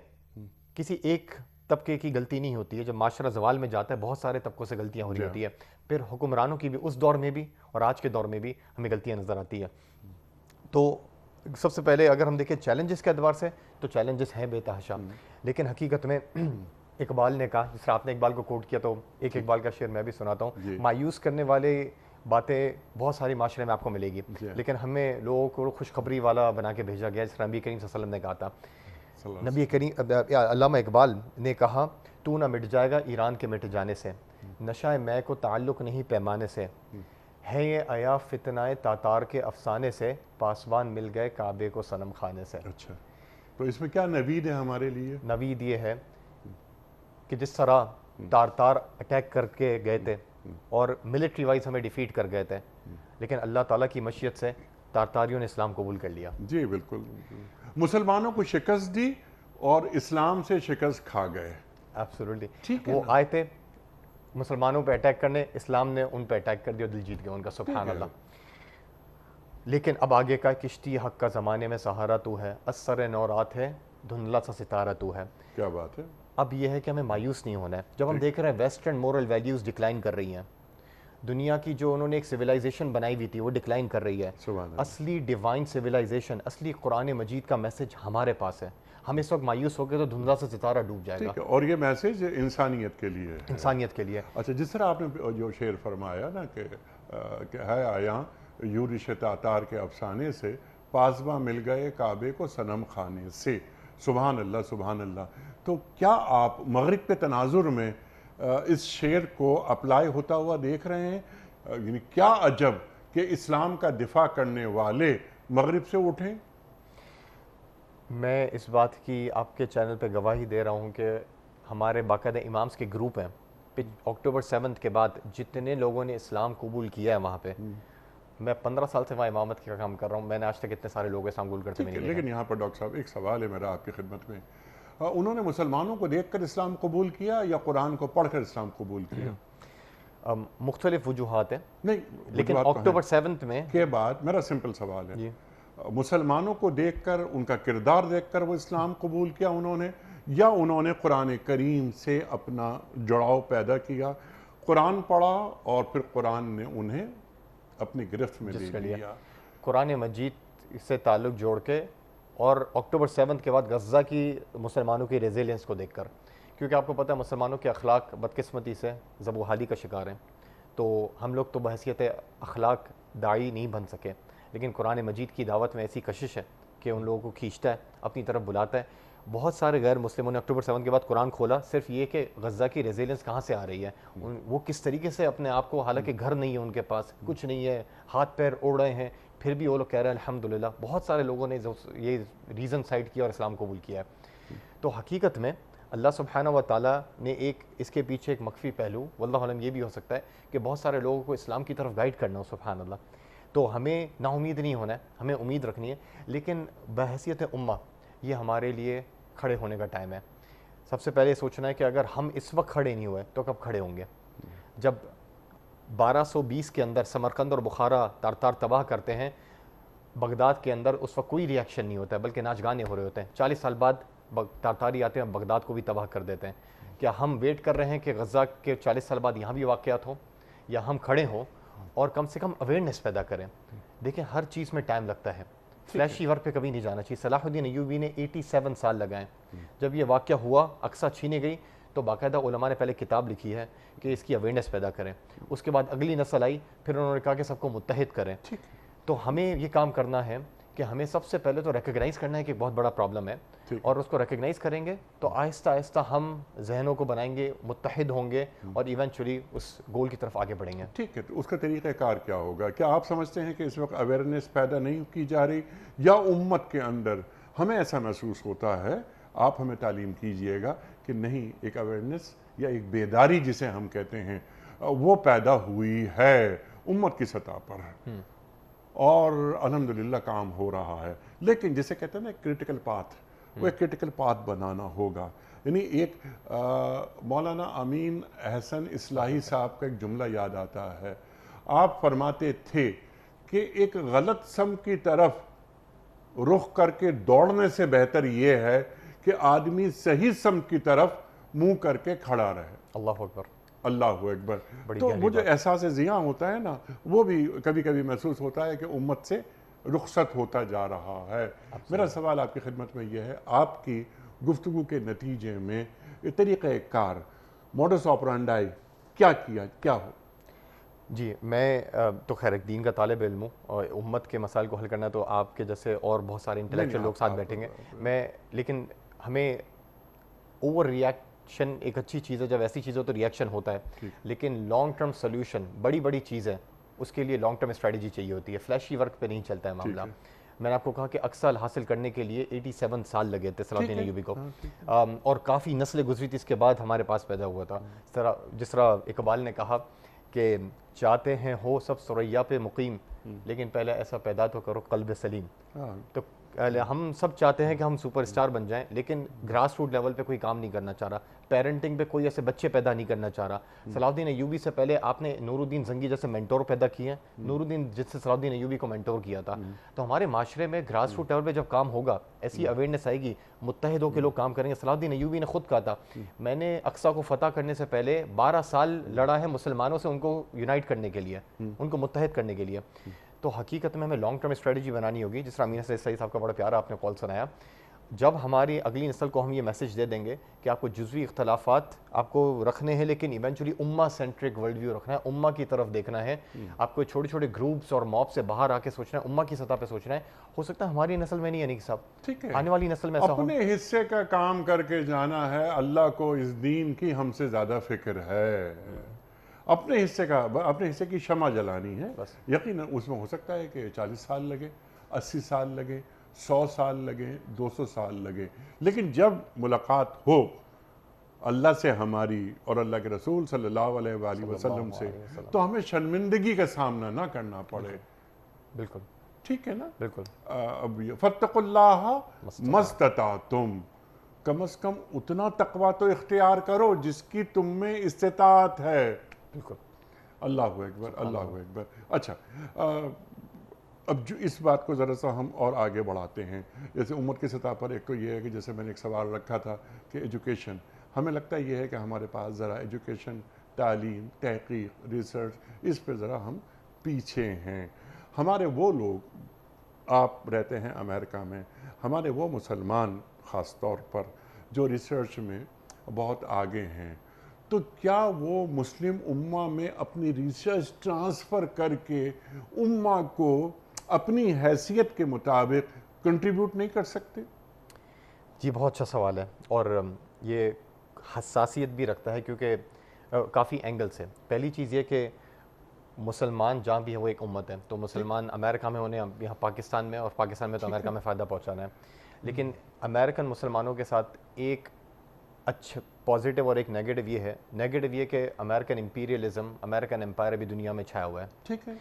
کسی ایک طبقے کی غلطی نہیں ہوتی ہے, جب معاشرہ زوال میں جاتا ہے بہت سارے طبقوں سے غلطیاں ہو رہی ہوتی ہے. پھر حکمرانوں کی بھی اس دور میں بھی اور آج کے دور میں بھی ہمیں غلطیاں نظر آتی ہے. تو سب سے پہلے اگر ہم دیکھیں چیلنجز کے اعتبار سے تو چیلنجز ہیں بے تحاشا, لیکن حقیقت میں اقبال نے کہا، جس طرح آپ نے اقبال کو کوٹ کیا تو ایک اقبال کا شعر میں بھی سناتا ہوں. جی. مایوس کرنے والے باتیں بہت ساری معاشرے میں آپ کو ملے گی، جی. لیکن ہمیں لوگوں کو خوشخبری والا بنا کے بھیجا گیا، جس طرح نبی کریم صلی اللہ علیہ وسلم نے کہا تھا. نبی کریم علامہ اقبال نے کہا تو نہ مٹ جائے گا ایران کے مٹ جانے سے، نشہ میں کو تعلق نہیں پیمانے سے، ہے یہ آیا فتنہ تاتار کے افسانے سے، پاسبان مل گئے کعبے کو صنم خانے سے. اچھا، تو اس میں کیا نوید ہے ہمارے لیے؟ نوید یہ ہے کہ جس طرح تار اٹیک کر کے گئے تھے اور ملٹری وائز ہمیں ڈیفیٹ کر گئے تھے، لیکن اللہ تعالیٰ کی مشیت سے تارتاریوں نے اسلام قبول کر لیا. جی بالکل، مسلمانوں کو شکست دی اور اسلام سے شکست کھا گئے. ایبسولوٹلی. وہ آئے تھے مسلمانوں پہ اٹیک کرنے، اسلام نے ان پہ اٹیک کر دیا، دل جیت گیا ان کا. سبحان اللہ. لیکن اب آگے کا کشتی حق کا زمانے میں سہارا تو ہے، اثر نورات ہے دھندلا سا ستارہ تو ہے. کیا بات ہے. اب یہ ہے کہ ہمیں مایوس نہیں ہونا ہے. جب ہم دیکھ رہے ہیں ویسٹرن مورل ویلیوز ڈکلائن کر رہی ہیں، دنیا کی جو انہوں نے ایک سویلائزیشن بنائی ہوئی تھی وہ ڈکلائن کر رہی ہے، اصلی ڈیوائن سویلائزیشن، اصلی قرآن مجید کا میسج ہمارے پاس ہے. ہم اس وقت مایوس ہو گئے تو دھندلا سا ستارہ ڈوب جائے گا. اور یہ میسج انسانیت کے لیے ہے. انسانیت کے لیے. اچھا، جس طرح آپ نے جو شعر فرمایا نا کہ ہے آیا یورش تاتار کے افسانے سے، پاسباں مل گئے کعبے کو صنم خانے سے. سبحان اللہ سبحان اللہ. تو کیا آپ مغرب کے تناظر میں اس شعر کو اپلائی ہوتا ہوا دیکھ رہے ہیں؟ یعنی کیا عجب کہ اسلام کا دفاع کرنے والے مغرب سے اٹھیں. میں اس بات کی آپ کے چینل پہ گواہی دے رہا ہوں کہ ہمارے باقاعدہ امامس کے گروپ ہیں. اکتوبر 7 کے بعد جتنے لوگوں نے اسلام قبول کیا ہے وہاں پہ، میں 15 سال سے وہاں امامت کا کام کر رہا ہوں، میں نے آج تک اتنے سارے لوگ اسلام قبول کرتے نہیں. لیکن یہاں پر ڈاکٹر صاحب ایک سوال ہے میرا آپ کی خدمت میں. انہوں نے مسلمانوں کو دیکھ کر اسلام قبول کیا یا قرآن کو پڑھ کر اسلام قبول کیا؟ مختلف وجوہات ہیں. نہیں، لیکن اکتوبر 7 میں کے بعد میرا سمپل سوال ہے، مسلمانوں کو دیکھ کر، ان کا کردار دیکھ کر وہ اسلام قبول کیا انہوں نے، یا انہوں نے قرآن کریم سے اپنا جڑاؤ پیدا کیا، قرآن پڑھا اور پھر قرآن نے انہیں اپنی گرفت میں لے لیا؟ قرآن مجید سے تعلق جوڑ کے اور اکتوبر 7 کے بعد غزہ کی مسلمانوں کی ریزیلینس کو دیکھ کر، کیونکہ آپ کو پتہ ہے مسلمانوں کے اخلاق بدقسمتی سے زبوحالی کا شکار ہیں. تو ہم لوگ تو بحیثیت اخلاق داعی نہیں بن سکے، لیکن قرآن مجید کی دعوت میں ایسی کشش ہے کہ ان لوگوں کو کھینچتا ہے، اپنی طرف بلاتا ہے. بہت سارے غیر مسلموں نے اکتوبر 7 کے بعد قرآن کھولا صرف یہ کہ غزہ کی ریزیلینس کہاں سے آ رہی ہے، وہ کس طریقے سے اپنے آپ کو، حالانکہ گھر نہیں ہے ان کے پاس، کچھ نہیں ہے، ہاتھ پیر اڑ رہے ہیں، پھر بھی وہ لوگ کہہ رہے ہیں الحمدللہ. بہت سارے لوگوں نے یہ ریزن سائڈ کیا اور اسلام قبول کیا ہے. تو حقیقت میں اللہ سبحانہ و تعالیٰ نے ایک اس کے پیچھے ایک مخفی پہلو واللہ علم یہ بھی ہو سکتا ہے کہ بہت سارے لوگوں کو اسلام کی طرف گائیڈ کرنا ہو. سبحان اللہ. تو ہمیں نا امید نہیں ہونا ہے، ہمیں امید رکھنی ہے، لیکن بحیثیت امہ یہ ہمارے لیے کھڑے ہونے کا ٹائم ہے. سب سے پہلے سوچنا ہے کہ اگر ہم اس وقت کھڑے نہیں ہوئے تو کب کھڑے ہوں گے؟ جب 1220 کے اندر سمرقند اور بخارا تارتار تباہ کرتے ہیں، بغداد کے اندر اس وقت کوئی ریاکشن نہیں ہوتا ہے بلکہ ناچ گانے ہو رہے ہوتے ہیں. 40 سال بعد تارتاری آتے ہیں، بغداد کو بھی تباہ کر دیتے ہیں. کیا ہم ویٹ کر رہے ہیں کہ غزہ کے 40 سال بعد یہاں بھی واقعات ہوں، یا ہم کھڑے ہوں اور کم سے کم اویئرنیس پیدا کریں؟ دیکھیں ہر چیز میں ٹائم لگتا ہے، فلیشی ورک پہ کبھی نہیں جانا چاہیے. صلاح الدین ایوبی نے 87 سال لگائے. جب یہ واقعہ ہوا، اقصیٰ چھینے گئی، تو باقاعدہ علماء نے پہلے کتاب لکھی ہے کہ اس کی اویئرنیس پیدا کریں. اس کے بعد اگلی نسل آئی، پھر انہوں نے کہا کہ سب کو متحد کریں. تو ہمیں یہ کام کرنا ہے کہ ہمیں سب سے پہلے تو ریکگنائز کرنا ہے کہ ایک بہت بڑا پرابلم ہے، اور اس کو ریکگنائز کریں گے تو آہستہ آہستہ ہم ذہنوں کو بنائیں گے، متحد ہوں گے اور ایونچولی اس گول کی طرف آگے بڑھیں گے. ٹھیک ہے، تو اس کا طریقہ کار کیا ہوگا؟ کیا آپ سمجھتے ہیں کہ اس وقت اویئرنیس پیدا نہیں کی جا رہی، یا امت کے اندر ہمیں ایسا محسوس ہوتا ہے، آپ ہمیں تعلیم کیجئے گا کہ نہیں، ایک اویئرنیس یا ایک بیداری جسے ہم کہتے ہیں وہ پیدا ہوئی ہے امت کی سطح پر، اور الحمدللہ کام ہو رہا ہے. لیکن جسے کہتے ہیں نا کریٹیکل پاتھ، وہ ایک کریٹیکل پاتھ بنانا ہوگا. یعنی ایک مولانا امین احسن اصلاحی صاحب کا ایک جملہ یاد آتا ہے. آپ فرماتے تھے کہ ایک غلط سمت کی طرف رخ کر کے دوڑنے سے بہتر یہ ہے کہ آدمی صحیح سمت کی طرف منہ کر کے کھڑا رہے. اللہ اکبر، اللہ اکبر. تو وہ جو احساس زیاں ہوتا ہے نا، وہ بھی کبھی کبھی محسوس ہوتا ہے کہ امت سے رخصت ہوتا جا رہا ہے. میرا سوال آپ کی خدمت میں یہ ہے، آپ کی گفتگو کے نتیجے میں یہ طریقہ کار موڈس آپرانڈائی کیا کیا کیا ہو؟ جی میں تو خیر ایک دین کا طالب علم ہوں اور امت کے مسائل کو حل کرنا تو آپ کے جیسے اور بہت سارے انٹلیکچوئل لوگ ساتھ بیٹھیں گے میں، لیکن ہمیں اوور ریئیکشن ایک اچھی چیز ہے، جب ایسی چیز ہو تو ریئیکشن ہوتا ہے، لیکن لانگ ٹرم سولوشن بڑی چیز ہے، اس کے لیے لانگ ٹرم اسٹریٹجی چاہیے ہوتی ہے، فلیشی ورک پہ نہیں چلتا ہے معاملہ۔ میں نے آپ کو کہا کہ اقصی حاصل کرنے کے لیے 87 سال لگے تھے صلاح الدین ایوبی کو، اور کافی نسلیں گزری تھی اس کے بعد ہمارے پاس پیدا ہوا تھا۔ جس طرح اقبال نے کہا کہ چاہتے ہیں ہو سب ثریا پہ مقیم، لیکن پہلے ایسا پیدا تو کرو قلب سلیم۔ تو ہم سب چاہتے ہیں کہ ہم سپر اسٹار بن جائیں، لیکن گراس روٹ لیول پہ کوئی کام نہیں کرنا چاہ رہا، پیرنٹنگ پہ کوئی ایسے بچے پیدا نہیں کرنا چاہ رہا۔ صلاح الدین ایوبی سے پہلے آپ نے نور الدین زنگی جیسے مینٹور پیدا کیے ہیں، نور الدین جس سے صلاح الدین ایوبی کو مینٹور کیا تھا۔ تو ہمارے معاشرے میں گراس روٹ لیول پہ جب کام ہوگا، ایسی اویئرنیس آئے گی، متحد ہو کے لوگ کام کریں گے۔ صلاح الدین ایوبی نے خود کہا تھا میں نے اقصیٰ کو فتح کرنے سے پہلے 12 سال لڑا ہے مسلمانوں سے، ان کو یونائٹ کرنے کے لیے، ان کو متحد کرنے کے لیے۔ تو حقیقت میں ہمیں لانگ ٹرم اسٹریٹجی بنانی ہوگی، جس طرح امین سعید صاحب کا بڑا پیارا آپ نے کال سنایا۔ جب ہماری اگلی نسل کو ہم یہ میسج دے دیں گے کہ آپ کو جزوی اختلافات آپ کو رکھنے ہیں، لیکن ایونچولی امہ سینٹرک ورلڈ ویو رکھنا ہے، امہ کی طرف دیکھنا ہے، آپ کو چھوٹے چھوٹے گروپس اور موب سے باہر آ کے سوچنا ہے، امہ کی سطح پہ سوچنا ہے۔ ہو سکتا ہے ہماری نسل میں نہیں، انیق صاحب ٹھیک ہے، آنے والی نسل میں ایسا ہو۔ اپنے حصے کا کام کر کے جانا ہے، اللہ کو اس دین کی ہم سے زیادہ فکر ہے، اپنے حصے کی شمع جلانی ہے۔ یقیناً اس میں ہو سکتا ہے کہ 40 سال لگے، 80 سال لگے، 100 سال لگے، 200 سال لگے، لیکن جب ملاقات ہو اللہ سے ہماری اور اللہ کے رسول صلی اللہ علیہ وآلہ وسلم سے، تو ہمیں شرمندگی کا سامنا نہ کرنا پڑے۔ بالکل ٹھیک ہے نا؟ بالکل۔ اب فاتقوا اللہ مستطعتم، کم از کم اتنا تقوی تو اختیار کرو جس کی تم میں استطاعت ہے۔ بالکل۔ اللہ اکبر، اللہ اکبر۔ اچھا، اب جو اس بات کو ذرا سا ہم اور آگے بڑھاتے ہیں، جیسے امت کی سطح پر ایک تو یہ ہے کہ جیسے میں نے ایک سوال رکھا تھا کہ ایجوکیشن، ہمیں لگتا یہ ہے کہ ہمارے پاس ذرا ایجوکیشن، تعلیم، تحقیق، ریسرچ، اس پہ ذرا ہم پیچھے ہیں۔ ہمارے وہ لوگ، آپ رہتے ہیں امریکہ میں، ہمارے وہ مسلمان خاص طور پر جو ریسرچ میں بہت آگے ہیں، تو کیا وہ مسلم امہ میں اپنی ریسرچ ٹرانسفر کر کے امہ کو اپنی حیثیت کے مطابق کنٹریبیوٹ نہیں کر سکتے؟ جی بہت اچھا سوال ہے، اور یہ حساسیت بھی رکھتا ہے کیونکہ کافی اینگل سے۔ پہلی چیز یہ کہ مسلمان جہاں بھی ہے وہ ایک امت ہے، تو مسلمان امریکہ میں ہونے یہاں پاکستان میں، اور پاکستان میں تو امریکہ میں فائدہ پہنچانا ہے، لیکن امریکن مسلمانوں کے ساتھ ایک اچھا پازیٹیو اور ایک نیگیٹو یہ ہے، نیگیٹو یہ کہ امریکن امپیریلزم، امریکن امپائر ابھی دنیا میں چھایا ہوا ہے۔ ٹھیک ہے،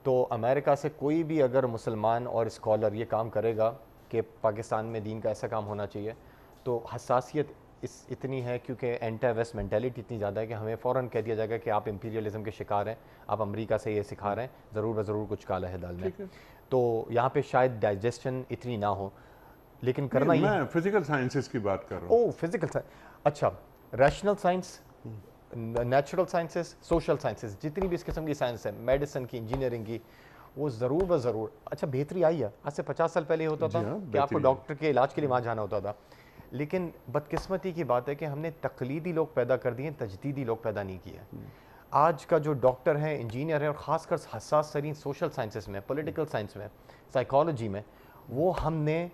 تو امریکہ سے کوئی بھی اگر مسلمان اور اسکالر یہ کام کرے گا کہ پاکستان میں دین کا ایسا کام ہونا چاہیے، تو حساسیت اتنی ہے کیونکہ اینٹی ویسٹ مینٹیلٹی اتنی زیادہ ہے کہ ہمیں فوراً کہہ دیا جائے گا کہ آپ امپیریلزم کے شکار ہیں، آپ امریکہ سے یہ سکھا رہے ہیں، ضرور ضرور کچھ کالا ہے دال میں۔ تو یہاں پہ شاید ڈائجسشن اتنی نہ ہو، لیکن کرنا یہ، میں فزیکل سائنسز کی بات کر رہا ہوں۔ فزیکل سائنس، اچھا rational science, natural sciences, social sciences, جتنی بھی اس قسم کی سائنس ہے، میڈیسن کی، انجینئرنگ کی، وہ ضرور و ضرور اچھا بہتری آئی ہے۔ آج سے 50 سال پہلے یہ ہوتا تھا کہ آپ کو ڈاکٹر کے علاج کے لیے وہاں جانا ہوتا تھا، لیکن بدقسمتی کی بات ہے کہ ہم نے تقلیدی لوگ پیدا کر دیے، تجدیدی لوگ پیدا نہیں کیے۔ آج کا جو ڈاکٹر ہیں، انجینئر ہیں، اور خاص کر حساس ترین سوشل سائنسز میں، پولیٹیکل سائنس میں، سائیکالوجی میں، وہ ہم نے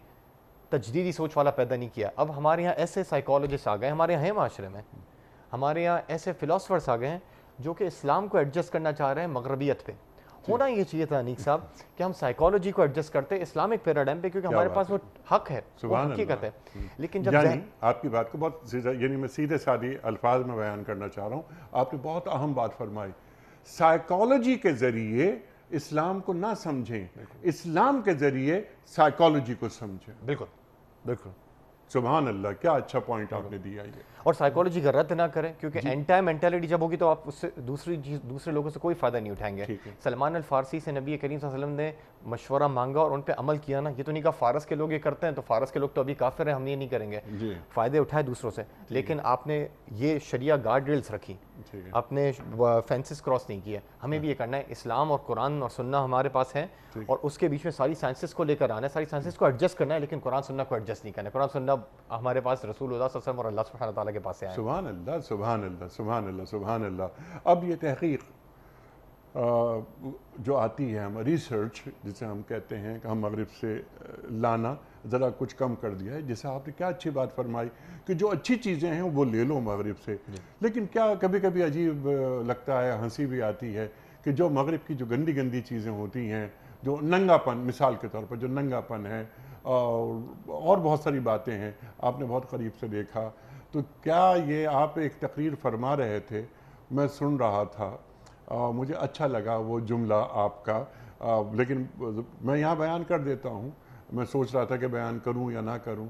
تجدیدی سوچ والا پیدا نہیں کیا۔ اب ہمارے یہاں ایسے سائیکالوجسٹ آ گئے، ہمارے یہاں ہیں معاشرے میں، ہمارے یہاں ایسے فلاسفرس آ گئے ہیں جو کہ اسلام کو ایڈجسٹ کرنا چاہ رہے ہیں مغربیت پہ۔ ہونا یہ چاہیے تھا انیق صاحب کہ ہم سائیکالوجی کو ایڈجسٹ کرتے اسلامک پیراڈائم پہ، کیونکہ ہمارے پاس وہ حق ہے، وہ حقیقت ہے۔ لیکن جب یعنی آپ کی بات کو بہت یعنی میں سیدھے سادھی الفاظ میں بیان کرنا چاہ رہا ہوں، آپ نے بہت اہم بات فرمائی، سائیکالوجی کے ذریعے اسلام کو نہ سمجھیں، اسلام کے ذریعے سائیکالوجی کو سمجھیں۔ بالکل بالکل، سبحان اللہ، کیا اچھا پوائنٹ آپ نے دیا یہ۔ اور سائیکالوجی کا رد نہ کریں، کیونکہ اینٹی مینٹیلٹی جب ہوگی تو آپ اس سے دوسرے لوگوں سے کوئی فائدہ نہیں اٹھائیں گے۔ سلمان الفارسی سے نبی کریم صلی اللہ علیہ وسلم نے مشورہ مانگا اور ان پہ عمل کیا نا، یہ تو نہیں کہا فارس کے لوگ یہ کرتے ہیں تو فارس کے لوگ تو ابھی کافر ہیں، ہم یہ نہیں کریں گے، فائدے اٹھائے دوسروں سے، لیکن آپ نے یہ شریعہ گارڈ ریلز رکھی، آپ نے فینسز کراس نہیں کیے۔ ہمیں بھی یہ کرنا ہے، اسلام اور قرآن اور سنہ ہمارے پاس ہیں، اور اس کے بیچ میں ساری سائنسز کو لے کر آنا ہے، ساری سائنسز کو ایڈجسٹ کرنا ہے، لیکن قرآن سنہ کو ایڈجسٹ نہیں کرنا ہے۔ قرآن سنہ سب ہمارے پاس رسول اللہ صلی اللہ علیہ وسلم اور اللہ سبحانہ تعالیٰ کے پاس سے آئے. سبحان اللہ سبحان اللہ سبحان اللہ سبحان اللہ. اب یہ تحقیق جو آتی ہے ہم ریسرچ جسے ہم کہتے ہیں کہ ہم مغرب سے لانا ذرا کچھ کم کر دیا ہے. جیسے آپ نے کیا اچھی بات فرمائی کہ جو اچھی چیزیں ہیں وہ لے لو مغرب سے, لیکن کیا کبھی کبھی عجیب لگتا ہے, ہنسی بھی آتی ہے کہ جو مغرب کی جو گندی گندی چیزیں ہوتی ہیں, جو ننگا پن, مثال کے طور پر جو ننگا پن ہے اور بہت ساری باتیں ہیں, آپ نے بہت قریب سے دیکھا. تو کیا یہ آپ ایک تقریر فرما رہے تھے, میں سن رہا تھا, مجھے اچھا لگا وہ جملہ آپ کا, لیکن میں یہاں بیان کر دیتا ہوں. میں سوچ رہا تھا کہ بیان کروں یا نہ کروں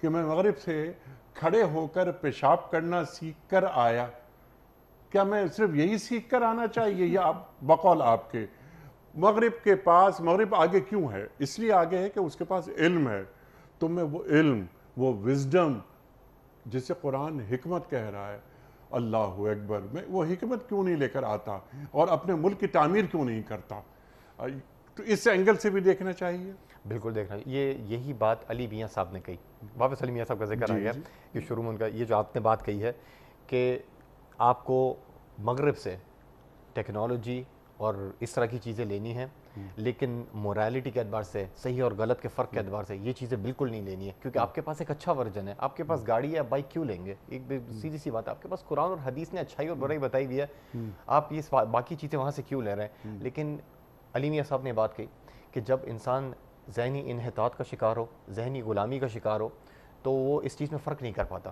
کہ میں مغرب سے کھڑے ہو کر پیشاب کرنا سیکھ کر آیا. کیا میں صرف یہی سیکھ کر آنا چاہیے, یا بقول آپ کے مغرب کے پاس, مغرب آگے کیوں ہے؟ اس لیے آگے ہے کہ اس کے پاس علم ہے. تو میں وہ علم, وہ وزڈم جسے قرآن حکمت کہہ رہا ہے, اللہ اکبر, میں وہ حکمت کیوں نہیں لے کر آتا اور اپنے ملک کی تعمیر کیوں نہیں کرتا؟ تو اس اینگل سے بھی دیکھنا چاہیے. بالکل دیکھنا, یہی بات علی میاں صاحب نے کہی. واپس علی میاں صاحب کا ذکر آ گیا کہ شروع میں ان کا یہ جو آپ نے بات کہی ہے کہ آپ کو مغرب سے ٹیکنالوجی اور اس طرح کی چیزیں لینی ہیں, لیکن موریلٹی کے اعتبار سے, صحیح اور غلط کے فرق کے اعتبار سے یہ چیزیں بالکل نہیں لینی ہے, کیونکہ آپ کے پاس ایک اچھا ورژن ہے. آپ کے پاس گاڑی ہے, آپ بائک کیوں لیں گے؟ ایک سیدھی سی بات ہے, آپ کے پاس قرآن اور حدیث نے اچھائی اور برائی بتائی ہوئی ہے, آپ یہ باقی چیزیں وہاں سے کیوں لے رہے ہیں؟ لیکن علی میاں صاحب نے بات کہی کہ جب انسان ذہنی انحطاط کا شکار ہو, ذہنی غلامی کا شکار ہو, تو وہ اس چیز میں فرق نہیں کر پاتا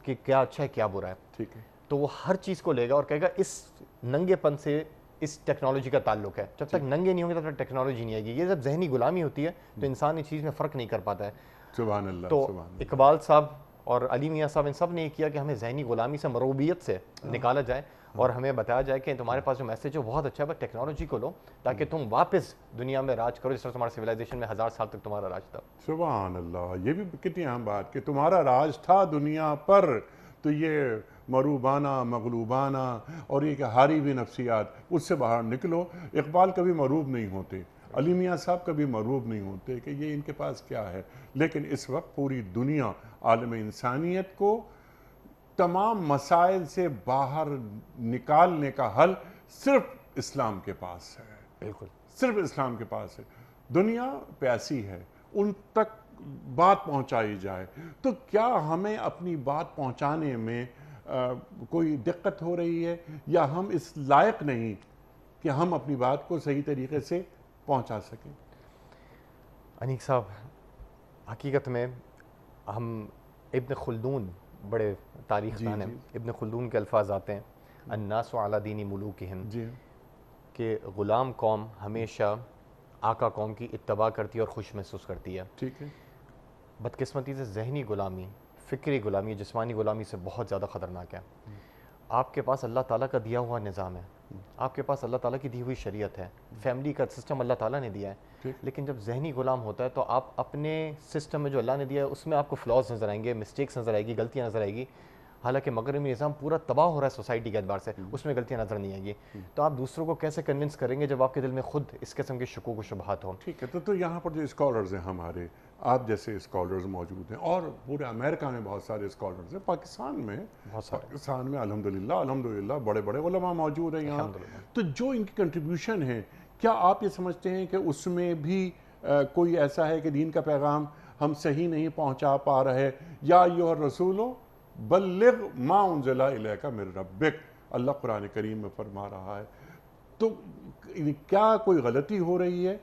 کہ کیا اچھا ہے کیا برا ہے. ٹھیک ہے, تو وہ ہر چیز کو لے گا اور کہے گا اس ننگے پن سے اس ٹیکنالوجی کا تعلق ہے. جب تک ننگے نہیں ہوں گے تب تک ٹیکنالوجی نہیں آئے گی. یہ جب ذہنی غلامی ہوتی ہے تو انسان اس چیز میں فرق نہیں کر پاتا ہے. سبحان اللہ. تو اقبال صاحب اور علی میاں صاحب ان سب نے یہ کیا کہ ہمیں ذہنی غلامی سے, مروبیت سے نکالا جائے اور ہمیں بتایا جائے کہ تمہارے پاس جو میسیج ہے وہ بہت اچھا ہے, بس ٹیکنالوجی کو لو تاکہ تم واپس دنیا میں راج کرو جس طرح تمہارا سویلائزیشن میں 1000 سال تک تمہارا راج تھا. سبحان اللہ. یہ بھی کتنی اہم بات کہ تمہارا راج تھا دنیا پر, تو یہ مروبانہ, مغلوبانہ اور یہ کہ ہاری بھی نفسیات, اس سے باہر نکلو. اقبال کبھی مروب نہیں ہوتے, علی میاں صاحب کبھی مروب نہیں ہوتے کہ یہ ان کے پاس کیا ہے. لیکن اس وقت پوری دنیا, عالم انسانیت کو تمام مسائل سے باہر نکالنے کا حل صرف اسلام کے پاس ہے. بالکل, صرف اسلام کے پاس ہے. دنیا پیاسی ہے, ان تک بات پہنچائی جائے. تو کیا ہمیں اپنی بات پہنچانے میں کوئی دقت ہو رہی ہے, یا ہم اس لائق نہیں کہ ہم اپنی بات کو صحیح طریقے سے پہنچا سکیں؟ انیق صاحب, حقیقت میں ہم ابن خلدون, بڑے تاریخ دان ہیں, ابن خلدون کے الفاظ آتے ہیں الناس علی دین ملوکہم, کہ غلام قوم ہمیشہ آقا قوم کی اتباع کرتی ہے اور خوش محسوس کرتی ہے. ٹھیک ہے. بدقسمتی سے ذہنی غلامی, فکری غلامی, جسمانی غلامی سے بہت زیادہ خطرناک ہے. آپ کے پاس اللہ تعالیٰ کا دیا ہوا نظام ہے, آپ کے پاس اللہ تعالیٰ کی دی ہوئی شریعت ہے, فیملی کا سسٹم اللہ تعالیٰ نے دیا ہے, لیکن جب ذہنی غلام ہوتا ہے تو آپ اپنے سسٹم میں جو اللہ نے دیا ہے اس میں آپ کو فلاز نظر آئیں گے, مسٹیکس نظر آئے گی, غلطیاں نظر آئے گی. حالانکہ مغربی نظام پورا تباہ ہو رہا ہے سوسائٹی کے اعتبار سے, اس میں غلطیاں نظر نہیں آئیں گی. تو آپ دوسروں کو کیسے کنونس کریں گے جب آپ کے دل میں خود اس قسم کے شکوک و شبہات ہوں؟ ٹھیک ہے. تو یہاں پر جو اسکالرز ہیں ہمارے, آپ جیسے اسکالرز موجود ہیں, اور پورے امریکہ میں بہت سارے اسکالرز ہیں, پاکستان میں الحمدللہ بڑے بڑے علماء موجود ہیں یہاں. تو جو ان کی کنٹریبیوشن ہے, کیا آپ یہ سمجھتے ہیں کہ اس میں بھی کوئی ایسا ہے کہ دین کا پیغام ہم صحیح نہیں پہنچا پا رہے؟ یا ایھا الرسول بلغ ما انزل الیک من ربک, اللہ قرآن کریم میں فرما رہا ہے. تو کیا کوئی غلطی ہو رہی ہے؟